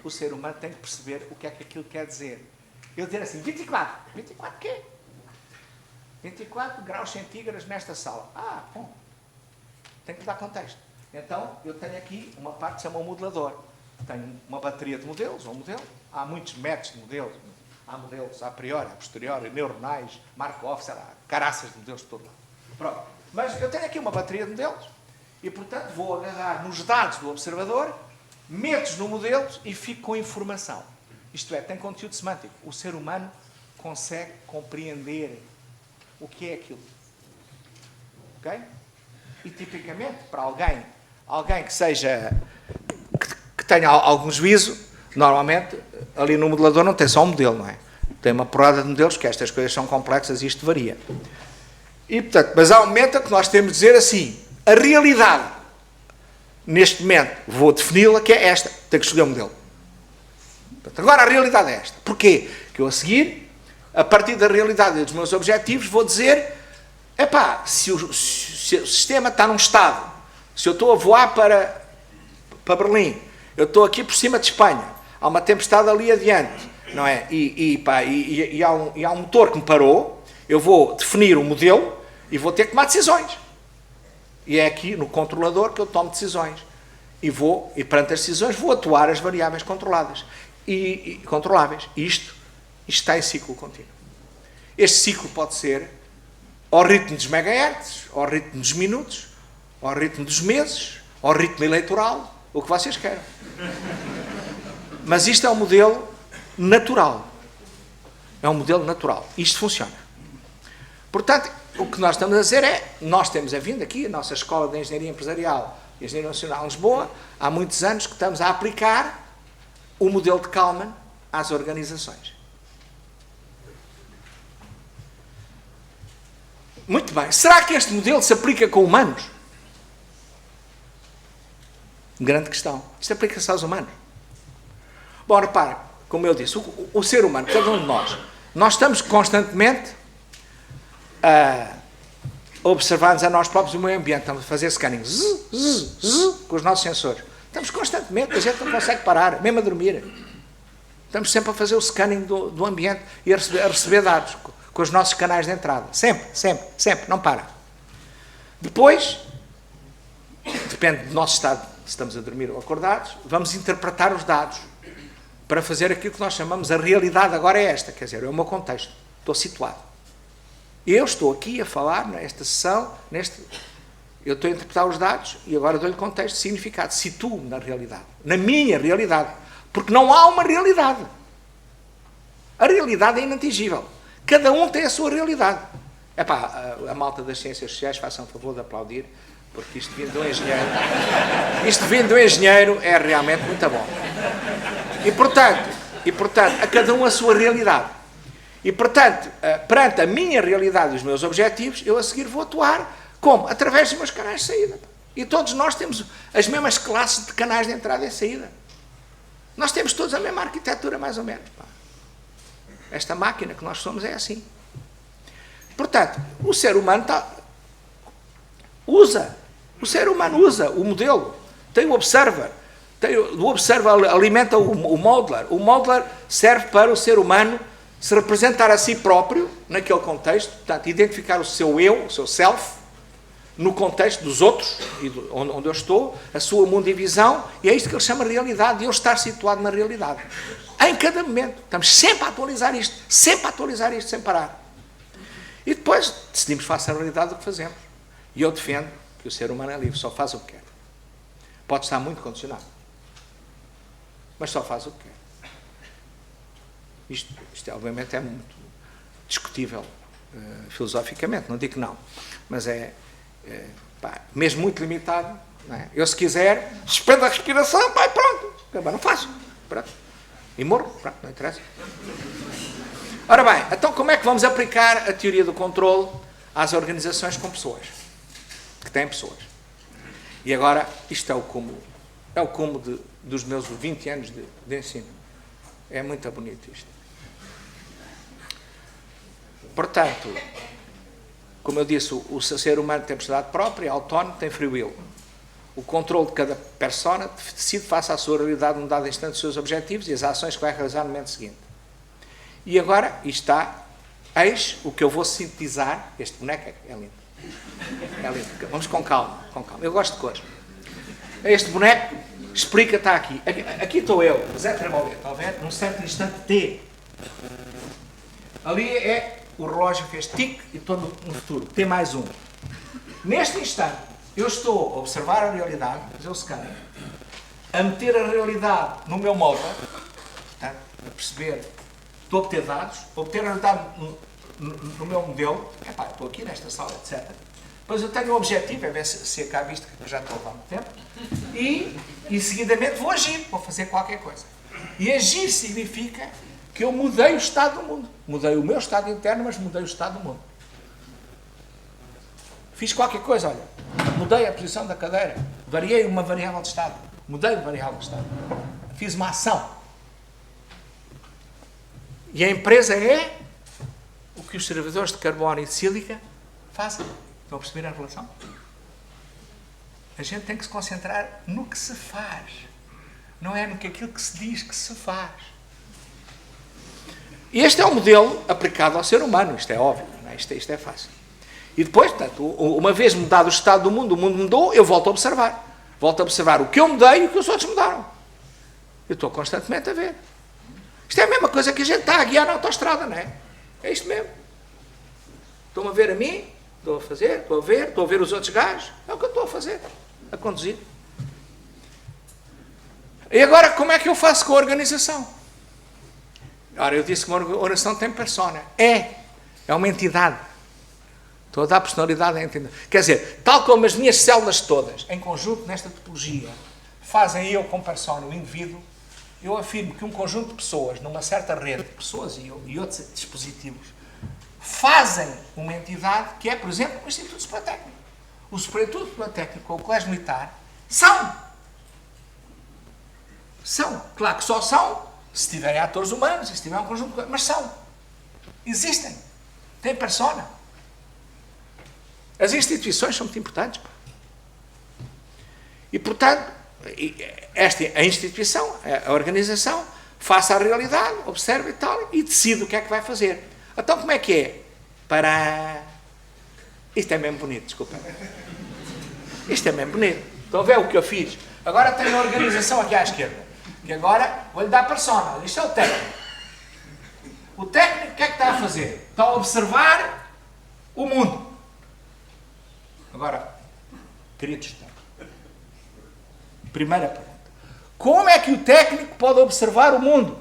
O ser humano tem que perceber o que é que aquilo quer dizer. Eu dizer assim, 24. 24 quê? 24 graus centígrados nesta sala. Ah, bom. Tem que dar contexto. Então, eu tenho aqui uma parte que se chama o modelador. Tenho uma bateria de modelos, um modelo. Há muitos métodos de modelos. Há modelos a priori, a posteriori, neuronais, Markov, sei lá, caraças de modelos de todo lado. Pronto. Mas eu tenho aqui uma bateria de modelos e, portanto, vou agarrar nos dados do observador, meto-os no modelo e fico com informação. Isto é, tem conteúdo semântico. O ser humano consegue compreender o que é aquilo. Ok? E, tipicamente, para alguém que seja... que tenha algum juízo, normalmente, ali no modelador não tem só um modelo, não é? Tem uma porrada de modelos, que estas coisas são complexas e isto varia. E, portanto, mas há um momento que nós temos de dizer assim, a realidade, neste momento, vou defini-la, que é esta. Tenho que escolher um modelo. Portanto, agora a realidade é esta. Porquê? Que eu a seguir, a partir da realidade e dos meus objetivos, vou dizer, epá, se o sistema está num estado, se eu estou a voar para Berlim, eu estou aqui por cima de Espanha, há uma tempestade ali adiante, não é? E há um motor que me parou, eu vou definir o modelo e vou ter que tomar decisões. E é aqui no controlador que eu tomo decisões. E perante as decisões, vou atuar as variáveis controladas e controláveis. Isto está em ciclo contínuo. Este ciclo pode ser ao ritmo dos megahertz, ao ritmo dos minutos, ao ritmo dos meses, ao ritmo eleitoral, o que vocês queiram. Mas isto é um modelo natural. É um modelo natural. Isto funciona. Portanto, o que nós estamos a dizer é, nós temos vindo aqui, a nossa Escola de Engenharia Empresarial e Engenharia Nacional de Lisboa, há muitos anos que estamos a aplicar o modelo de Kalman às organizações. Muito bem. Será que este modelo se aplica com humanos? Grande questão. Isto aplica-se aos humanos. Bom, repare, como eu disse, o ser humano, cada um de nós estamos constantemente a observar-nos a nós próprios e o meio ambiente. Estamos a fazer scanning com os nossos sensores. Estamos constantemente, a gente não consegue parar, mesmo a dormir. Estamos sempre a fazer o scanning do ambiente e a receber dados com os nossos canais de entrada. Sempre, não para. Depois, depende do nosso estado, se estamos a dormir ou acordados, vamos interpretar os dados para fazer aquilo que nós chamamos a realidade. Agora é esta, quer dizer, é o meu contexto. Estou situado. Eu estou aqui a falar nesta sessão, eu estou a interpretar os dados e agora dou-lhe contexto, significado, situo-me na realidade, na minha realidade, porque não há uma realidade. A realidade é inatingível. Cada um tem a sua realidade. Epá, a malta das ciências sociais, façam o favor de aplaudir, porque isto vindo de um engenheiro, é realmente muito bom. E portanto, a cada um a sua realidade. E, portanto, perante a minha realidade e os meus objetivos, eu a seguir vou atuar como? Através dos meus canais de saída. E todos nós temos as mesmas classes de canais de entrada e saída. Nós temos todos a mesma arquitetura, mais ou menos. Pá. Esta máquina que nós somos é assim. Portanto, o ser humano usa o modelo. Tem o observer. O observer alimenta o modeler. O modeler serve para o ser humano se representar a si próprio, naquele contexto, portanto, identificar o seu eu, o seu self, no contexto dos outros, onde eu estou, a sua mundivisão, e é isto que ele chama de realidade, e eu estar situado na realidade. Em cada momento. Estamos sempre a atualizar isto, sem parar. E depois decidimos face à realidade o que fazemos. E eu defendo que o ser humano é livre, só faz o que quer. Pode estar muito condicionado, mas só faz o que quer. Isto obviamente é muito discutível filosoficamente, não digo que não, mas mesmo muito limitado. Não é? Eu, se quiser, suspendo a respiração, pronto, não faço, pronto, e morro, pronto, não interessa. Ora bem, então como é que vamos aplicar a teoria do controle às organizações com pessoas, que têm pessoas? E agora, isto é o cúmulo dos meus 20 anos de ensino. É muito bonito isto. Portanto, como eu disse, o ser humano tem personalidade própria, é autónomo, tem free will. O controle de cada persona decide face à sua realidade num dado instante os seus objetivos e as ações que vai realizar no momento seguinte. E agora, eis o que eu vou sintetizar. Este boneco é lindo. É lindo. Vamos com calma. Eu gosto de cores. Este boneco explica, está aqui. Aqui estou eu, Zé Trebolé, está a ver? Num certo instante T. Ali é o relógio fez tic e estou no futuro. T mais 1. Neste instante, eu estou a observar a realidade, fazer o scanner, a meter a realidade no meu móvel, portanto, a perceber, estou a obter dados, a obter a realidade no meu modelo, estou aqui nesta sala, etc. Depois eu tenho um objetivo, é ver se acaba isto, que eu já estou há muito tempo, e seguidamente vou agir, vou fazer qualquer coisa. E agir significa que eu mudei o estado do mundo. Mudei o meu estado interno, mas mudei o estado do mundo. Fiz qualquer coisa, olha, mudei a posição da cadeira, variei uma variável de estado, mudei de variável de estado, fiz uma ação. E a empresa é o que os servidores de carbono e de sílica Faça. Estão a perceber a relação? A gente tem que se concentrar no que se faz. Não é no que aquilo que se diz que se faz. Este é um modelo aplicado ao ser humano, isto é óbvio, não é? Isto é fácil. E depois, portanto, uma vez mudado o estado do mundo mudou, eu volto a observar. Volto a observar o que eu mudei e o que os outros mudaram. Eu estou constantemente a ver. Isto é a mesma coisa que a gente está a guiar na autoestrada, não é? É isto mesmo. Estão a ver a mim, estou a fazer, estou a ver os outros gajos. É o que eu estou a fazer, a conduzir. E agora, como é que eu faço com a organização? Ora, eu disse que uma organização tem persona. É uma entidade. Toda a personalidade é entidade. Quer dizer, tal como as minhas células todas, em conjunto nesta topologia, fazem eu com persona o indivíduo, eu afirmo que um conjunto de pessoas, numa certa rede de pessoas e outros dispositivos, fazem uma entidade que é, por exemplo, o Instituto Superior Técnico. O Superior Técnico ou o Colégio Militar são. Claro que só são se tiverem atores humanos, se tiverem um conjunto de coisas, mas são. Existem. Têm persona. As instituições são muito importantes. E, portanto, a instituição, a organização, faça a realidade, observa e tal, e decide o que é que vai fazer. Então, como é que é? Isto é mesmo bonito, desculpa. Isto é mesmo bonito. Estão a ver o que eu fiz? Agora tenho a organização aqui à esquerda. Que agora vou-lhe dar persona. Isto é o técnico. O técnico, o que é que está a fazer? Está a observar o mundo. Agora, queridos técnicos, primeira pergunta. Como é que o técnico pode observar o mundo?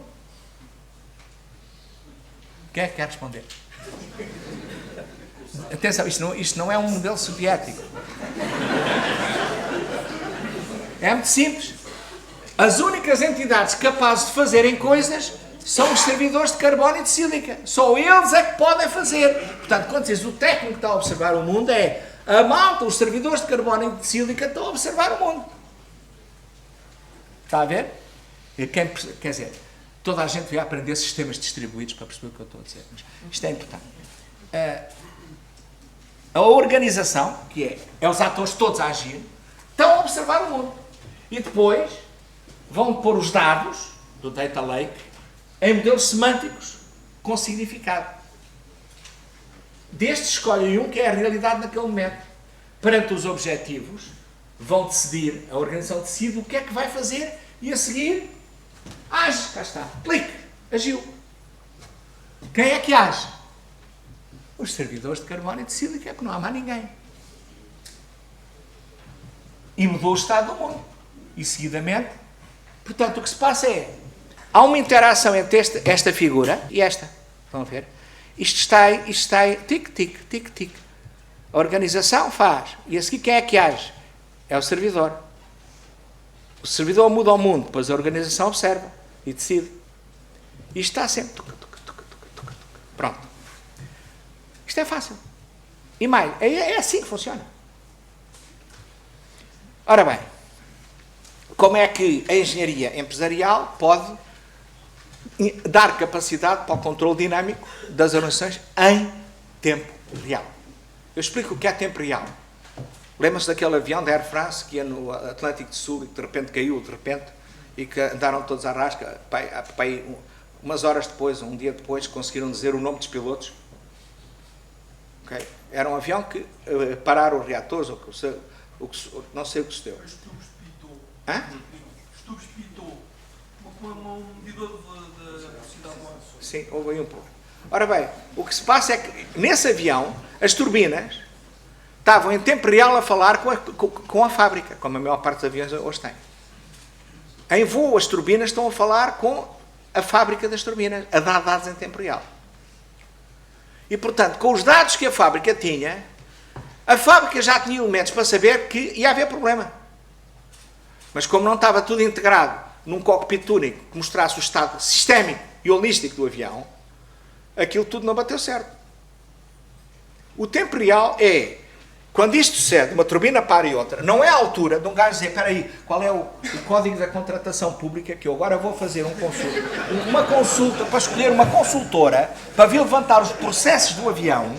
Quem é que quer responder? Atenção, isto não é um modelo soviético. É muito simples. As únicas entidades capazes de fazerem coisas são os servidores de carbono e de sílica. Só eles é que podem fazer. Portanto, quando diz o técnico que está a observar o mundo, é a malta, os servidores de carbono e de sílica estão a observar o mundo. Está a ver? Quer dizer, toda a gente vai aprender sistemas distribuídos para perceber o que eu estou a dizer. Mas isto é importante. A organização, que é os atores todos a agir, estão a observar o mundo. E depois vão pôr os dados do Data Lake em modelos semânticos com significado. Destes escolhem um que é a realidade naquele momento. Perante os objetivos, vão decidir, a organização decide o que é que vai fazer e a seguir age. Cá está. Clique. Agiu. Quem é que age? Os servidores de carbono e de sílica, é porque não há mais ninguém. E mudou o estado do mundo. E seguidamente, portanto, o que se passa é, há uma interação entre esta figura e esta. Estão a ver? Isto está aí, tic-tic, tic-tic. A organização faz. E a seguir quem é que age? É o servidor. O servidor muda o mundo, depois a organização observa e decide. Isto está sempre... Pronto. Isto é fácil. E mais, é assim que funciona. Ora bem, como é que a engenharia empresarial pode dar capacidade para o controle dinâmico das organizações em tempo real? Eu explico o que é tempo real. Lembram-se daquele avião da Air France que ia no Atlântico do Sul e que de repente caiu, e que andaram todos à rasca, umas horas depois, um dia depois, conseguiram dizer o nome dos pilotos? Okay. Era um avião que pararam os reatores, não sei o que se deu. Os tubos pitou. Hã? Os tubos pitou. Um medidor de velocidade. Sim, houve aí um problema. Ora bem, o que se passa é que nesse avião as turbinas estavam em tempo real a falar com a fábrica, como a maior parte dos aviões hoje tem. Em voo as turbinas estão a falar com a fábrica das turbinas, a dar dados em tempo real. E portanto, com os dados que a fábrica tinha, a fábrica já tinha elementos para saber que ia haver problema. Mas como não estava tudo integrado num cockpit único que mostrasse o estado sistémico e holístico do avião, aquilo tudo não bateu certo. O tempo real é, quando isto sucede, uma turbina para e outra, não é a altura de um gajo dizer, espera aí, qual é o código da contratação pública que eu agora vou fazer uma consulta para escolher uma consultora para vir levantar os processos do avião,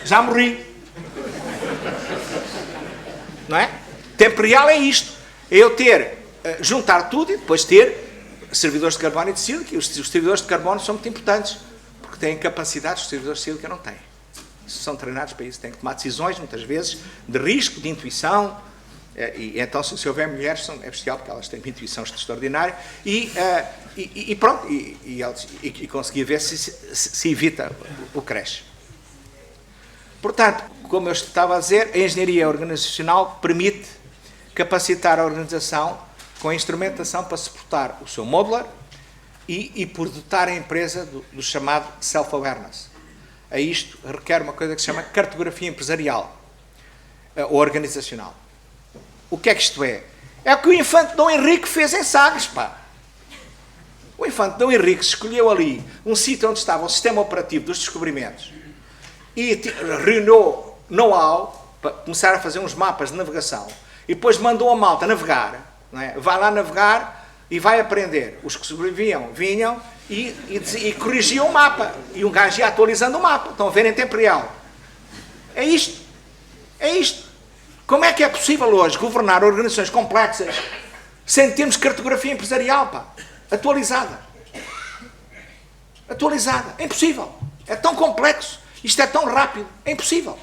já morri. não é? Tempo real é isto. É eu juntar tudo e depois ter servidores de carbono e de sílica. E os servidores de carbono são muito importantes, porque têm capacidades que os servidores de sílica não têm. São treinados para isso, têm que tomar decisões, muitas vezes, de risco, de intuição. E então, se houver mulheres, é especial, porque elas têm uma intuição extraordinária. E pronto, e conseguir ver se evita o crash. Portanto, como eu estava a dizer, a engenharia organizacional permite capacitar a organização com a instrumentação para suportar o seu modeler e por dotar a empresa do chamado self-awareness. A isto requer uma coisa que se chama cartografia empresarial ou organizacional. O que é que isto é? É o que o infante Dom Henrique fez em Sagres, pá. O infante Dom Henrique escolheu ali um sítio onde estava o sistema operativo dos descobrimentos e reuniu know-how para começar a fazer uns mapas de navegação e depois mandou a malta navegar, não é? Vai lá navegar e vai aprender. Os que sobreviviam vinham e corrigiam o mapa. E um gajo ia atualizando o mapa. Estão a ver em tempo real. É isto. É isto. Como é que é possível hoje governar organizações complexas sem termos cartografia empresarial, pá? Atualizada. Atualizada. É impossível. É tão complexo. Isto é tão rápido. É impossível.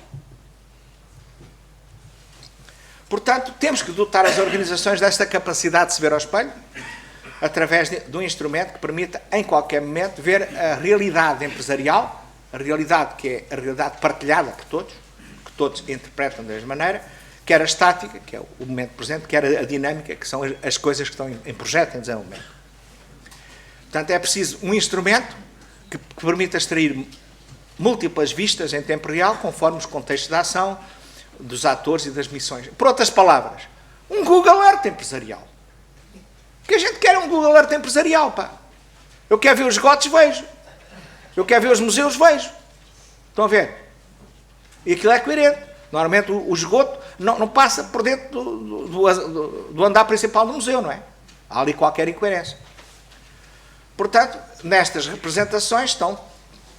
Portanto, temos que dotar as organizações desta capacidade de se ver ao espelho através de um instrumento que permita, em qualquer momento, ver a realidade empresarial, a realidade que é a realidade partilhada por todos, que todos interpretam da mesma maneira, quer a estática, que é o momento presente, quer a dinâmica, que são as coisas que estão em projeto, em desenvolvimento. Portanto, é preciso um instrumento que permita extrair múltiplas vistas em tempo real, conforme os contextos de ação dos atores e das missões. Por outras palavras, um Google Earth empresarial. O que a gente quer é um Google Earth empresarial, pá. Eu quero ver os esgotos, vejo. Eu quero ver os museus, vejo. Estão a ver? E aquilo é coerente. Normalmente o esgoto não passa por dentro do andar principal do museu, não é? Há ali qualquer incoerência. Portanto, nestas representações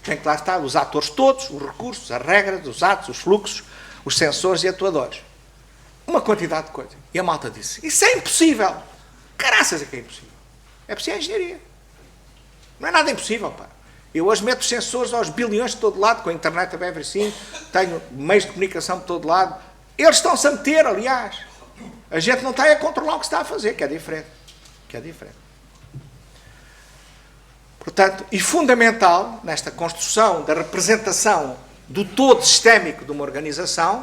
tem que lá estar os atores todos, os recursos, as regras, os atos, os fluxos, os sensores e atuadores. Uma quantidade de coisas. E a malta disse, isso é impossível. Caraças é que é impossível. É preciso engenharia. Não é nada impossível, pá. Eu hoje meto sensores aos bilhões de todo lado, com a internet of everything, tenho meios de comunicação de todo lado. Eles estão-se a meter, aliás. A gente não está a controlar o que se está a fazer, que é diferente. Que é diferente. Portanto, e fundamental, nesta construção da representação do todo sistémico de uma organização,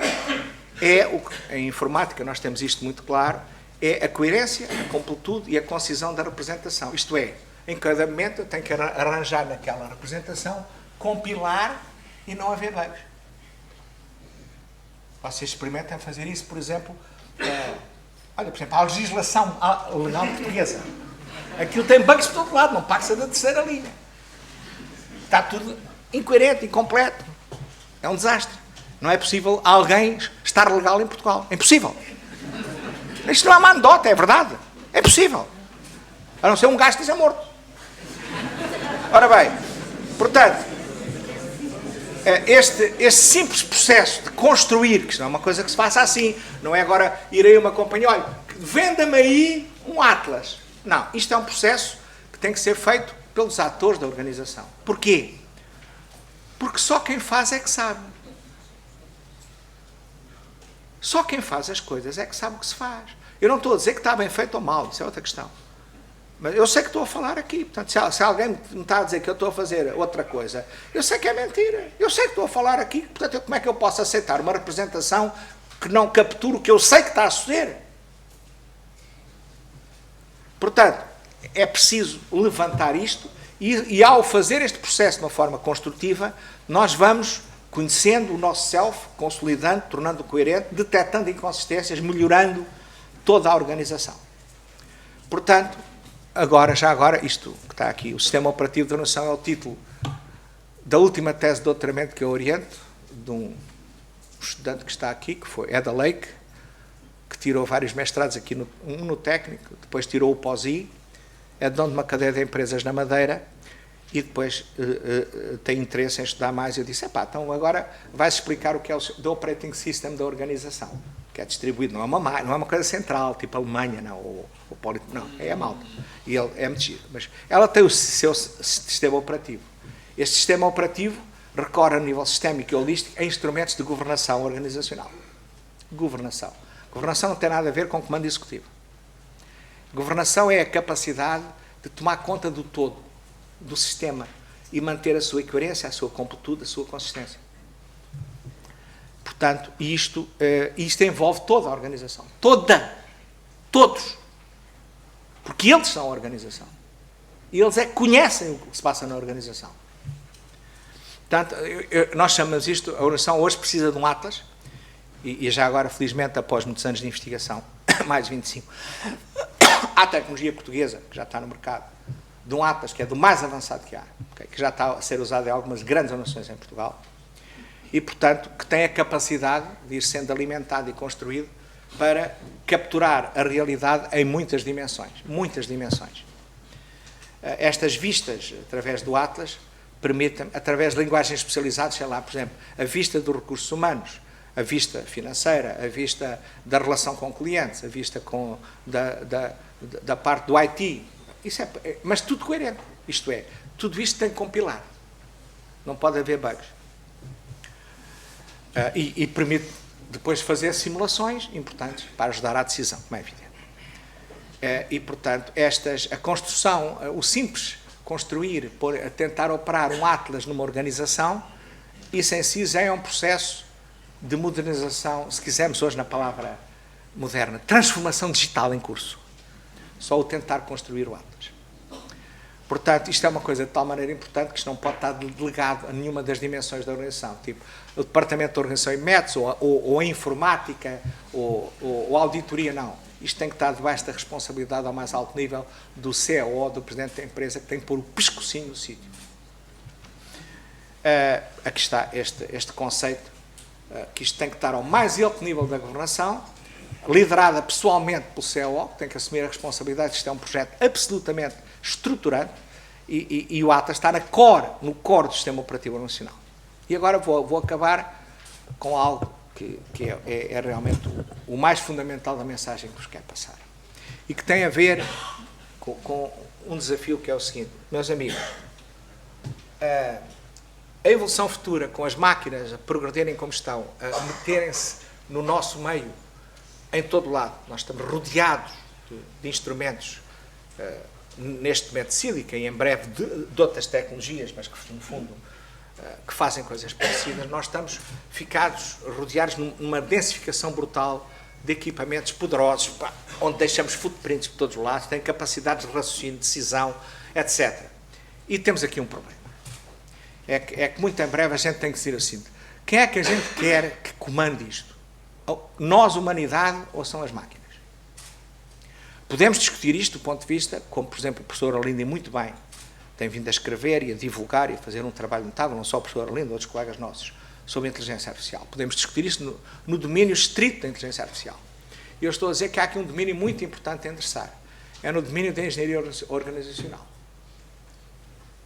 em informática nós temos isto muito claro, é a coerência, a completude e a concisão da representação. Isto é, em cada momento eu tenho que arranjar naquela representação, compilar e não haver bugs. Vocês experimentem fazer isso, por exemplo, olha, por exemplo, a legislação legal portuguesa. Aquilo tem bugs por todo lado, não passa da terceira linha. Está tudo incoerente, incompleto. É um desastre. Não é possível alguém estar legal em Portugal. É impossível. Isto não é uma anedota, é verdade. É impossível. A não ser um gajo que esteja morto. Ora bem, portanto, este simples processo de construir, que isto não é uma coisa que se faça assim, não é agora ir aí uma companhia, olha, venda-me aí um Atlas. Não, isto é um processo que tem que ser feito pelos atores da organização. Porquê? Porque só quem faz é que sabe. Só quem faz as coisas é que sabe o que se faz. Eu não estou a dizer que está bem feito ou mal, isso é outra questão. Mas eu sei que estou a falar aqui. Portanto, se alguém me está a dizer que eu estou a fazer outra coisa, eu sei que é mentira. Eu sei que estou a falar aqui. Portanto, como é que eu posso aceitar uma representação que não captura o que eu sei que está a suceder? Portanto, é preciso levantar isto e ao fazer este processo de uma forma construtiva, nós vamos conhecendo o nosso self, consolidando, tornando-o coerente, detectando inconsistências, melhorando toda a organização. Portanto, já agora, isto que está aqui, o Sistema Operativo da Noção é o título da última tese de doutoramento que eu oriento, de um estudante que está aqui, que foi Eda Lake, que tirou vários mestrados aqui, um no técnico, depois tirou o POSI, é dono de uma cadeia de empresas na Madeira e depois tem interesse em estudar mais. Eu disse, então agora vais explicar o que é o Operating System da organização. que é distribuído, não é uma coisa central, tipo a Alemanha, não, não, é a Malta. E ele é metido. Mas ela tem o seu sistema operativo. Este sistema operativo recorre a nível sistémico e holístico a instrumentos de governação organizacional. Governação. Governação não tem nada a ver com comando executivo. Governação é a capacidade de tomar conta do todo, do sistema, e manter a sua coerência, a sua completude, a sua consistência. Portanto, isto envolve toda a organização. Todos. Porque eles são a organização. E eles é que conhecem o que se passa na organização. Portanto, nós chamamos isto, a organização hoje precisa de um atlas, e já agora, felizmente, após muitos anos de investigação, mais de 25, há tecnologia portuguesa, que já está no mercado, de um atlas que é do mais avançado que há, okay, que já está a ser usado em algumas grandes organizações em Portugal, e, portanto, que tem a capacidade de ir sendo alimentado e construído para capturar a realidade em muitas dimensões. Estas vistas, através do atlas, permitem, através de linguagens especializadas, sei lá, por exemplo, a vista dos recursos humanos, a vista financeira, a vista da relação com clientes, a vista da parte do IT, isso mas tudo coerente, isto é, tudo isto tem que compilar, não pode haver bugs. E permite depois fazer simulações importantes para ajudar à decisão, como é evidente. E, portanto, a construção, o simples construir, tentar operar um atlas numa organização, isso em si já é um processo de modernização, se quisermos hoje na palavra moderna, transformação digital em curso. Só o tentar construir o atlas. Portanto, isto é uma coisa de tal maneira importante que isto não pode estar delegado a nenhuma das dimensões da organização, tipo o departamento de organização e métodos, ou a informática, ou a auditoria, não. Isto tem que estar debaixo da responsabilidade ao mais alto nível do CEO ou do presidente da empresa, que tem que pôr o pescocinho no sítio. Aqui está este conceito, que isto tem que estar ao mais alto nível da governação, liderada pessoalmente pelo CEO, que tem que assumir a responsabilidade. Isto é um projeto absolutamente estruturante, e o atlas está no core do sistema operativo nacional. E agora vou acabar com algo que é realmente o mais fundamental da mensagem que vos quero passar. E que tem a ver com um desafio que é o seguinte, meus amigos, a evolução futura, com as máquinas a progredirem como estão, a meterem-se no nosso meio, em todo lado, nós estamos rodeados de instrumentos, neste momento de sílica e em breve de outras tecnologias, mas que no fundo que fazem coisas parecidas. Nós estamos rodeados numa densificação brutal de equipamentos poderosos, onde deixamos footprints por todos os lados, tem capacidades de raciocínio, decisão, etc. E temos aqui um problema. É que muito em breve a gente tem que dizer assim, quem é que a gente quer que comande isto? Nós, humanidade, ou são as máquinas? Podemos discutir isto do ponto de vista, como por exemplo o professor Arlindo muito bem tem vindo a escrever e a divulgar e a fazer um trabalho notável, não só o professor Arlindo, outros colegas nossos, sobre a inteligência artificial. Podemos discutir isto no domínio estrito da inteligência artificial. E eu estou a dizer que há aqui um domínio muito importante a endereçar. É no domínio da engenharia organizacional.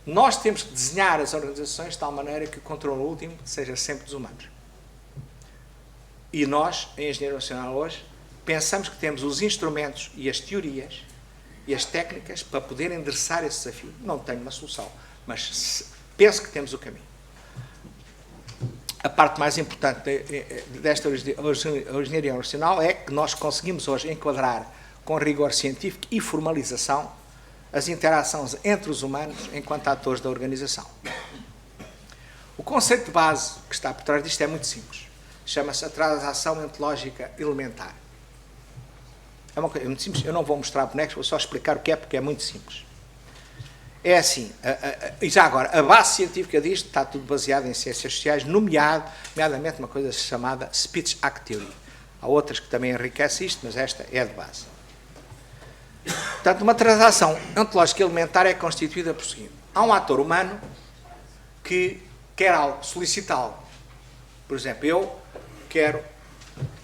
Nós temos que desenhar as organizações de tal maneira que o controle último seja sempre dos humanos. E nós, em engenharia organizacional hoje, pensamos que temos os instrumentos e as teorias e as técnicas para poder endereçar esse desafio. Não tenho uma solução, mas penso que temos o caminho. A parte mais importante desta engenharia organizacional é que nós conseguimos hoje enquadrar com rigor científico e formalização as interações entre os humanos enquanto atores da organização. O conceito de base que está por trás disto é muito simples. Chama-se a transação ontológica elementar. É uma coisa muito simples. Eu não vou mostrar bonecos, vou só explicar o que é, porque é muito simples. É assim, e já agora, a base científica disto está tudo baseado em ciências sociais, nomeadamente uma coisa chamada Speech Act Theory. Há outras que também enriquecem isto, mas esta é de base. Portanto, uma transação ontológica elementar é constituída por seguinte. Há um ator humano que quer algo, solicita algo. Por exemplo, eu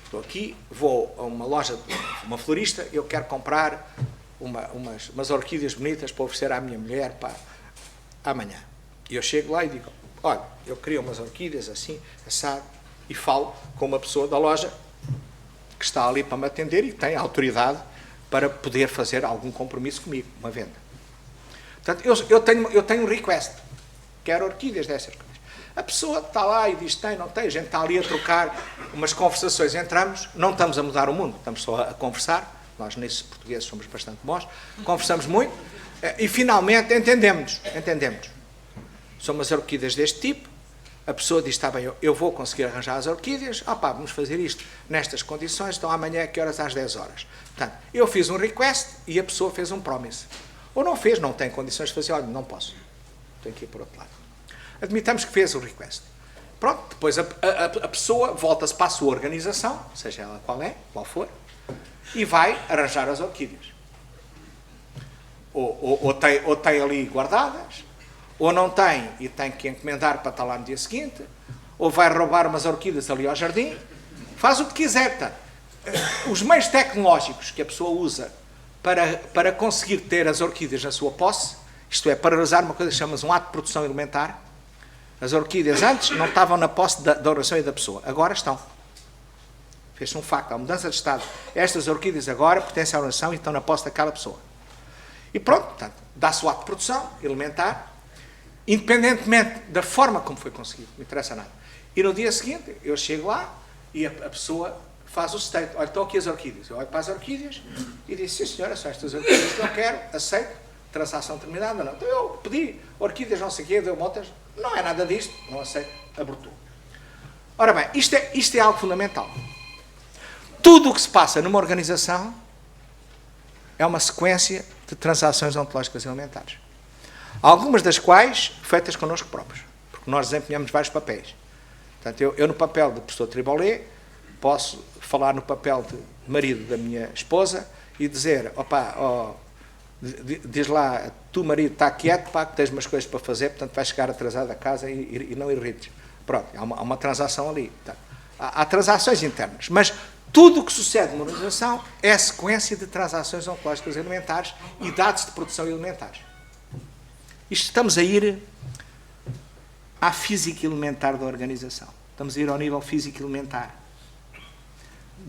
estou aqui, vou a uma loja, uma florista, eu quero comprar umas orquídeas bonitas para oferecer à minha mulher para amanhã. E eu chego lá e digo, olha, eu queria umas orquídeas assim, assado, e falo com uma pessoa da loja que está ali para me atender e que tem autoridade para poder fazer algum compromisso comigo, uma venda. Portanto, eu tenho um request, quero orquídeas dessas coisas. A pessoa está lá e diz tem, não tem, a gente está ali a trocar umas conversações, entramos, não estamos a mudar o mundo, estamos só a conversar, nós nisso portugueses somos bastante bons, conversamos muito e finalmente entendemos. São umas orquídeas deste tipo, a pessoa diz, está bem, eu vou conseguir arranjar as orquídeas, vamos fazer isto nestas condições, então amanhã a que horas? Às 10 horas. Portanto, eu fiz um request e a pessoa fez um promise. Ou não fez, não tem condições de fazer, olha, não posso, tenho que ir por outro lado. Admitamos que fez o request. Pronto, depois a pessoa volta-se para a sua organização, seja ela qual for, e vai arranjar as orquídeas. Ou tem ali guardadas, ou não tem e tem que encomendar para estar lá no dia seguinte, ou vai roubar umas orquídeas ali ao jardim, faz o que quiser. Portanto, os meios tecnológicos que a pessoa usa para conseguir ter as orquídeas na sua posse, isto é, para realizar uma coisa que chamamos um ato de produção elementar. As orquídeas antes não estavam na posse da oração e da pessoa, agora estão. Fez-se um facto, há mudança de estado. Estas orquídeas agora pertencem à oração e estão na posse daquela pessoa. E pronto, portanto, dá-se o ato de produção elementar, independentemente da forma como foi conseguido, não interessa nada. E no dia seguinte, eu chego lá e a pessoa faz o state. Olha, estão aqui as orquídeas. Eu olho para as orquídeas e disse, sim senhora, são estas orquídeas que eu quero, aceito, transação terminada, não. Então eu pedi orquídeas, não sei o quê, deu montas, não é nada disto, não aceito, abortou. Ora bem, isto é algo fundamental. Tudo o que se passa numa organização é uma sequência de transações ontológicas elementares. Algumas das quais feitas connosco próprios, porque nós desempenhamos vários papéis. Portanto, eu no papel de professor Tribolé, posso falar no papel de marido da minha esposa e dizer, diz lá, tu marido está quieto, que tens umas coisas para fazer, portanto vais chegar atrasado a casa e não irrites. Pronto, há uma transação ali. Portanto, há transações internas, mas tudo o que sucede numa organização é a sequência de transações ontológicas elementares e dados de produção elementares. Isto estamos a ir à física elementar da organização. Estamos a ir ao nível físico elementar,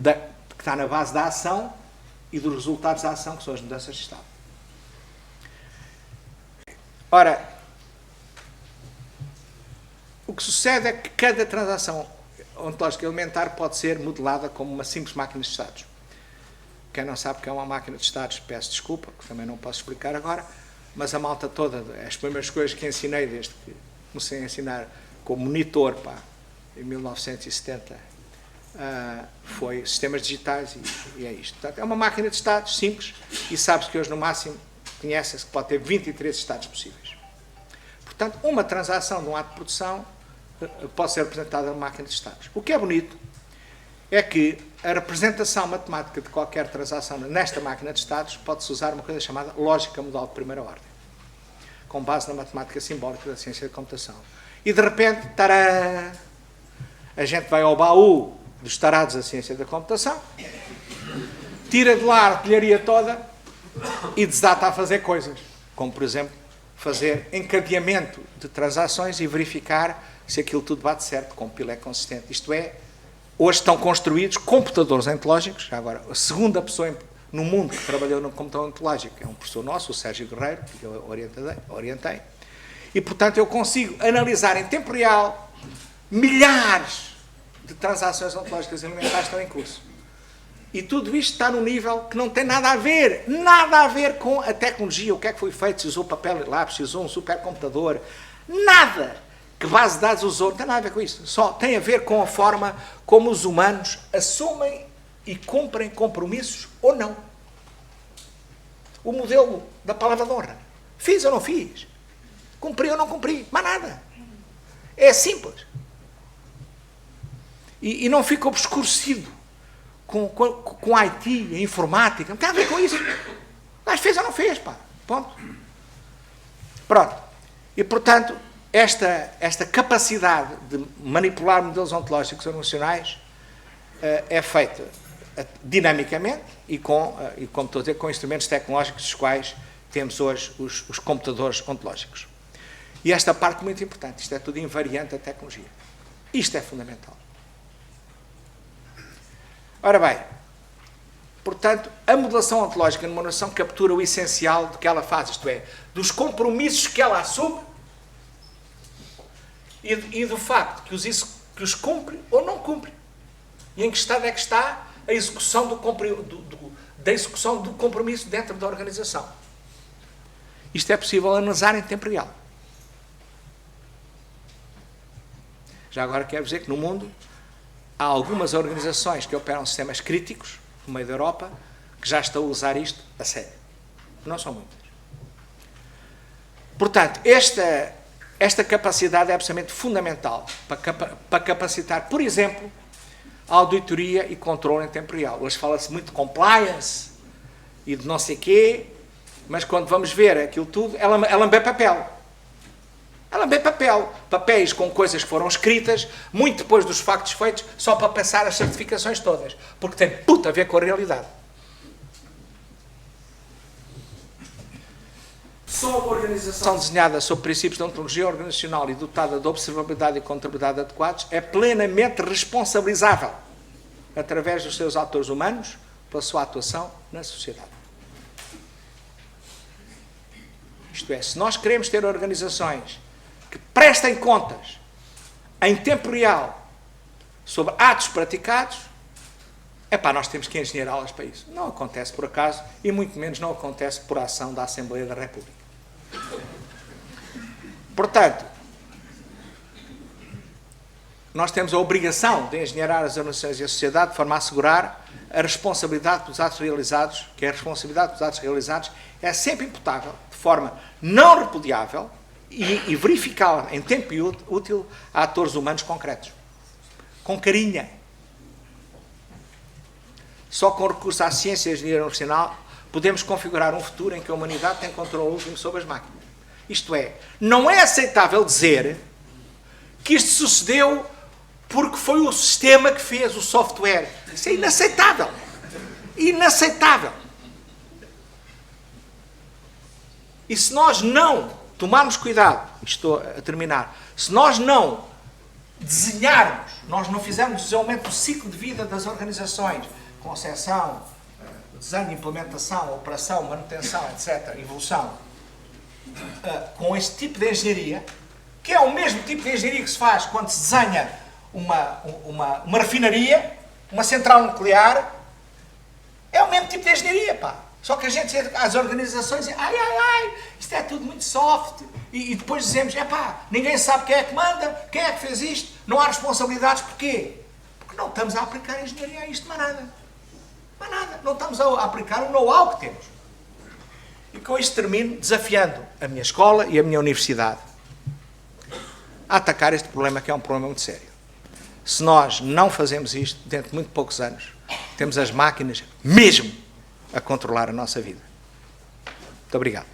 que está na base da ação e dos resultados da ação, que são as mudanças de estado. Ora, o que sucede é que cada transação ontológica elementar pode ser modelada como uma simples máquina de estados. Quem não sabe o que é uma máquina de estados, peço desculpa, que também não posso explicar agora, mas a malta toda, as primeiras coisas que ensinei desde que comecei a ensinar como monitor, em 1970, foi sistemas digitais e é isto. Portanto, é uma máquina de estados simples e sabe-se que hoje no máximo conhece-se que pode ter 23 estados possíveis. Portanto, uma transação de um ato de produção pode ser representada numa máquina de estados. O que é bonito é que a representação matemática de qualquer transação nesta máquina de estados pode-se usar uma coisa chamada lógica modal de primeira ordem, com base na matemática simbólica da ciência da computação. E de repente, tará, a gente vai ao baú dos tarados da ciência da computação, tira de lá a artilharia toda e desata a fazer coisas, como por exemplo fazer encadeamento de transações e verificar se aquilo tudo bate certo, como pila é consistente. Isto é, hoje estão construídos computadores ontológicos. Agora, a segunda pessoa no mundo que trabalhou no computador ontológico é um professor nosso, o Sérgio Guerreiro, que eu orientei. E, portanto, eu consigo analisar em tempo real milhares de transações ontológicas elementares que estão em curso. E tudo isto está num nível que não tem nada a ver com a tecnologia, o que é que foi feito, se usou papel e lápis, se usou um supercomputador, nada. Que base de dados usou, não tem nada a ver com isso. Só tem a ver com a forma como os humanos assumem e cumprem compromissos ou não. O modelo da palavra de honra. Fiz ou não fiz? Cumpri ou não cumpri? Mas nada. É simples. E não fica obscurecido com a IT, a informática. Não tem a ver com isso. Mas fez ou não fez, pá. Ponto. Pronto. E, portanto, esta capacidade de manipular modelos ontológicos organizacionais é feita dinamicamente e como estou a dizer, com instrumentos tecnológicos dos quais temos hoje os computadores ontológicos. E esta parte é muito importante, isto é tudo invariante da tecnologia. Isto é fundamental. Ora bem, Portanto, a modelação ontológica numa noção captura o essencial do que ela faz, isto é, dos compromissos que ela assume e do facto que os cumpre ou não cumpre. E em que estado é que está a execução da execução do compromisso dentro da organização. Isto é possível analisar em tempo real. Já agora quero dizer que no mundo há algumas organizações que operam sistemas críticos, no meio da Europa, que já estão a usar isto a sério. Não são muitas. Portanto, esta capacidade é absolutamente fundamental para capacitar, por exemplo, a auditoria e controle em tempo real. Hoje fala-se muito de compliance e de não sei quê, mas quando vamos ver aquilo tudo, ela lambê papel. Ela lambê papéis com coisas que foram escritas, muito depois dos factos feitos, só para passar as certificações todas, porque tem puta a ver com a realidade. Só uma organização desenhada sob princípios de ontologia organizacional e dotada de observabilidade e contabilidade adequados é plenamente responsabilizável, através dos seus atores humanos, pela sua atuação na sociedade. Isto é, se nós queremos ter organizações que prestem contas em tempo real sobre atos praticados, nós temos que engenheirá-las para isso. Não acontece por acaso e muito menos não acontece por ação da Assembleia da República. Portanto, nós temos a obrigação de engenheirar as organizações e a sociedade de forma a assegurar a responsabilidade dos atos realizados, que a responsabilidade dos atos realizados é sempre imputável, de forma não repudiável e verificável em tempo útil a atores humanos concretos. Com carinha. Só com recurso à ciência e à engenharia universalal podemos configurar um futuro em que a humanidade tem controle último sobre as máquinas. Isto é, não é aceitável dizer que isto sucedeu porque foi o sistema que fez o software. Isso é inaceitável. Inaceitável. E se nós não tomarmos cuidado, estou a terminar, se nós não desenharmos, nós não fizermos o desenvolvimento do ciclo de vida das organizações, concepção, desenho, implementação, operação, manutenção, etc., evolução, com este tipo de engenharia, que é o mesmo tipo de engenharia que se faz quando se desenha uma refinaria, uma central nuclear, é o mesmo tipo de engenharia, pá. Só que a gente, as organizações, isto é tudo muito soft, e depois dizemos, ninguém sabe quem é que manda, quem é que fez isto, não há responsabilidades, porquê? Porque não estamos a aplicar engenharia a isto, mais nada. Mais nada, não estamos a aplicar o know-how que temos. E com isto termino desafiando a minha escola e a minha universidade a atacar este problema, que é um problema muito sério. Se nós não fazemos isto, dentro de muito poucos anos, temos as máquinas mesmo a controlar a nossa vida. Muito obrigado.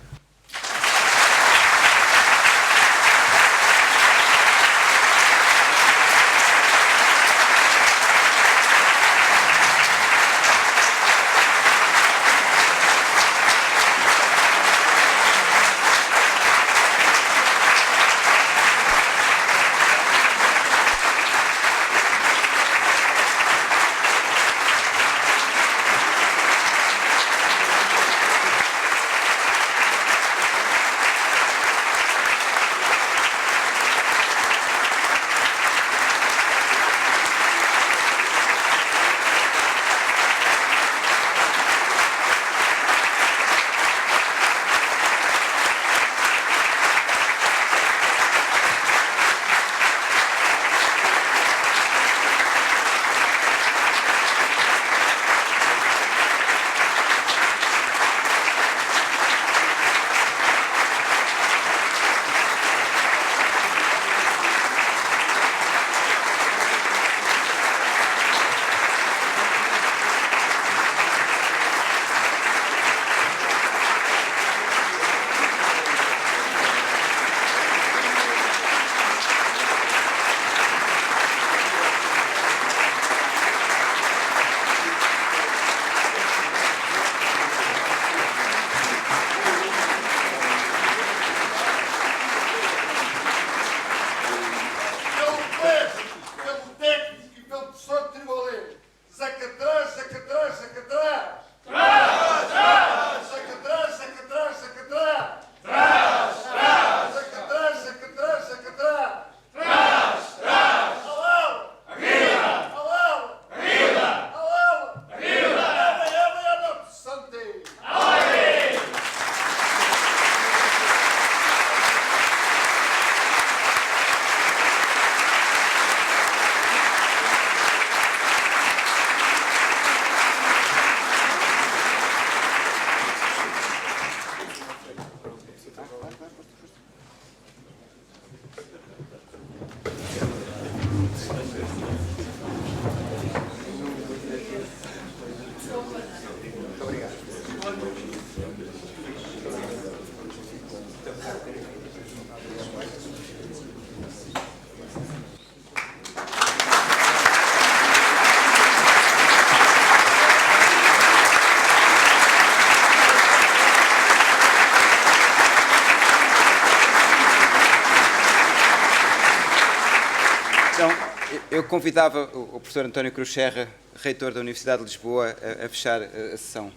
Eu convidava o professor António Cruz Serra, reitor da Universidade de Lisboa, a fechar a sessão.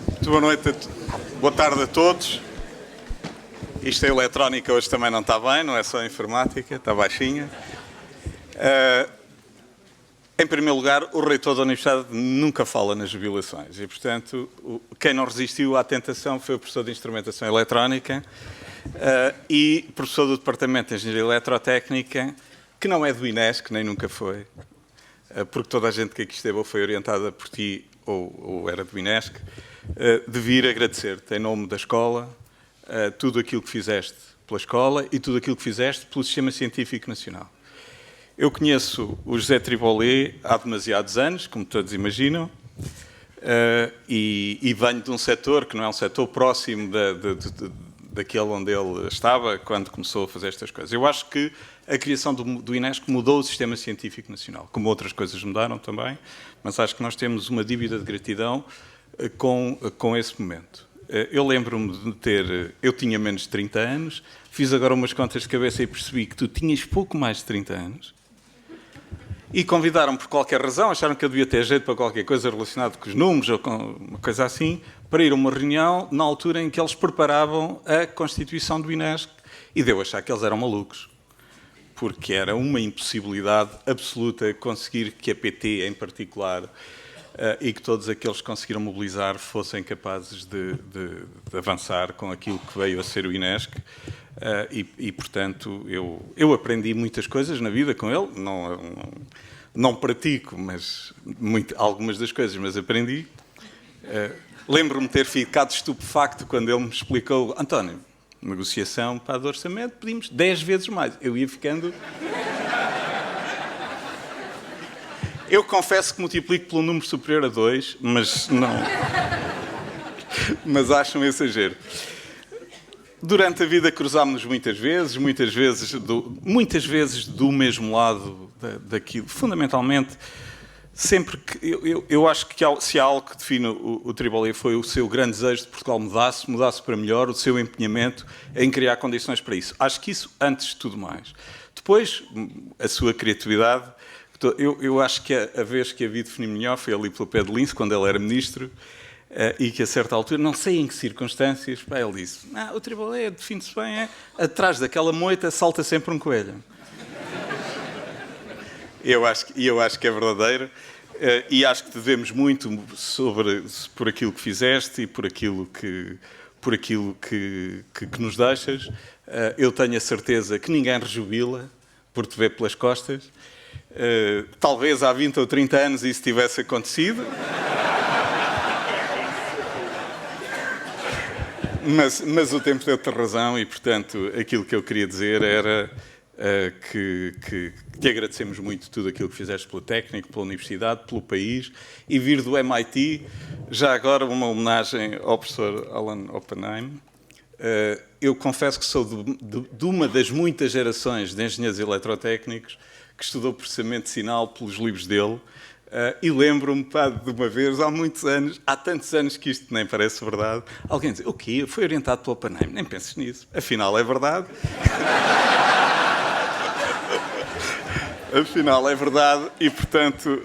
Muito boa noite, boa tarde a todos. Isto é eletrónica, hoje também não está bem, não é só informática, está baixinha. Em primeiro lugar, o reitor da Universidade nunca fala nas jubilações e, portanto, quem não resistiu à tentação foi o professor de Instrumentação Eletrónica e professor do Departamento de Engenharia Eletrotécnica, que não é do INESC, nem nunca foi, porque toda a gente que aqui esteve ou foi orientada por ti ou era do INESC, de vir agradecer-te em nome da escola tudo aquilo que fizeste pela escola e tudo aquilo que fizeste pelo Sistema Científico Nacional. Eu conheço o José Tribolé há demasiados anos, como todos imaginam, e venho de um setor que não é um setor próximo daquele onde ele estava quando começou a fazer estas coisas. Eu acho que a criação do INESC mudou o Sistema Científico Nacional, como outras coisas mudaram também, mas acho que nós temos uma dívida de gratidão com esse momento. Eu lembro-me de ter... Eu tinha menos de 30 anos, fiz agora umas contas de cabeça e percebi que tu tinhas pouco mais de 30 anos. E convidaram-me por qualquer razão, acharam que eu devia ter jeito para qualquer coisa relacionada com os números ou com uma coisa assim, para ir a uma reunião na altura em que eles preparavam a constituição do INESC. E deu a achar que eles eram malucos, porque era uma impossibilidade absoluta conseguir que a PT, em particular, e que todos aqueles que conseguiram mobilizar fossem capazes de avançar com aquilo que veio a ser o INESC. Portanto, eu aprendi muitas coisas na vida com ele, não pratico, mas algumas das coisas, mas aprendi. Lembro-me de ter ficado estupefacto quando ele me explicou: António, negociação para o orçamento, pedimos 10 vezes mais. Eu ia ficando... Eu confesso que multiplico pelo número superior a 2, mas não... mas acho um exagero. Durante a vida cruzámos-nos muitas vezes do mesmo lado daquilo. Fundamentalmente, sempre que... Eu acho que se há algo que define o Tribolé foi o seu grande desejo de Portugal mudasse para melhor, o seu empenhamento em criar condições para isso. Acho que isso antes de tudo mais. Depois, a sua criatividade... Eu acho que a vez que a vi definir melhor foi ali pelo pé de Lince, quando ele era ministro, e que a certa altura, não sei em que circunstâncias, ele disse: o Tribolé define-se bem, atrás daquela moita salta sempre um coelho. Eu acho que é verdadeiro, e acho que te devemos muito por aquilo que fizeste e por aquilo que nos deixas. Eu tenho a certeza que ninguém rejubila por te ver pelas costas. Talvez há 20 ou 30 anos isso tivesse acontecido. Mas o tempo deu-te razão e, portanto, aquilo que eu queria dizer era que te agradecemos muito tudo aquilo que fizeste pelo técnico, pela universidade, pelo país, e vir do MIT, já agora uma homenagem ao professor Alan Oppenheim. Eu confesso que sou de uma das muitas gerações de engenheiros eletrotécnicos que estudou processamento de sinal pelos livros dele, e lembro-me de uma vez, há muitos anos, há tantos anos que isto nem parece verdade, alguém diz: o quê? Foi orientado pelo Oppenheim? Nem penses nisso. Afinal, é verdade. Afinal, é verdade. E, portanto,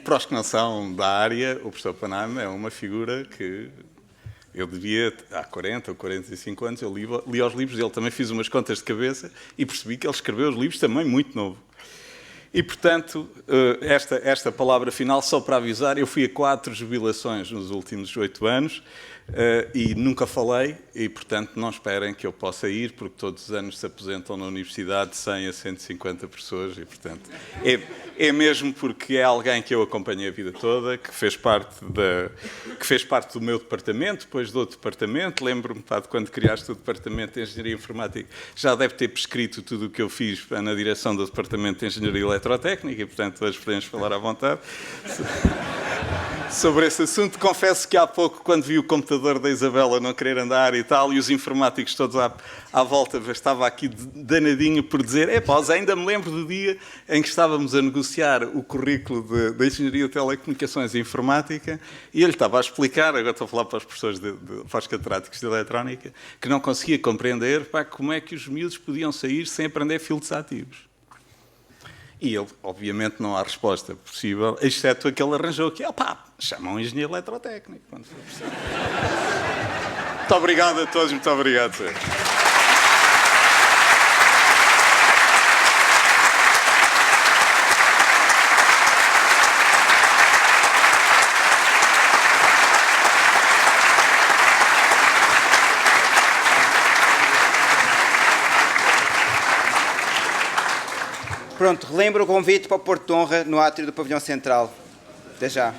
para os que não são da área, o professor Oppenheim é uma figura que... Eu devia, há 40 ou 45 anos, eu li os livros dele. Também fiz umas contas de cabeça e percebi que ele escreveu os livros também muito novo. E, portanto, esta palavra final, só para avisar, eu fui a 4 jubilações nos últimos 8 anos. e nunca falei, e portanto não esperem que eu possa ir, porque todos os anos se aposentam na universidade 100 a 150 pessoas, e portanto é mesmo porque é alguém que eu acompanhei a vida toda, que fez parte do meu departamento, depois do outro departamento. Lembro-me de quando criaste o departamento de Engenharia Informática, já deve ter prescrito tudo o que eu fiz na direção do departamento de Engenharia Eletrotécnica, e portanto hoje podemos falar à vontade sobre esse assunto. Confesso que há pouco, quando vi o computador da Isabela não querer andar e tal, e os informáticos todos à volta, estava aqui danadinho por dizer, ainda me lembro do dia em que estávamos a negociar o currículo da Engenharia de Telecomunicações e Informática, e ele estava a explicar, agora estou a falar para os professores, para os catedráticos de Eletrónica, que não conseguia compreender como é que os miúdos podiam sair sem aprender filtros ativos. E ele, obviamente, não há resposta possível, exceto a que ele arranjou, que chamam um engenheiro eletrotécnico, quando for preciso. Muito obrigado a todos, muito obrigado. Pronto, relembro o convite para o Porto de Honra no átrio do Pavilhão Central. Até já.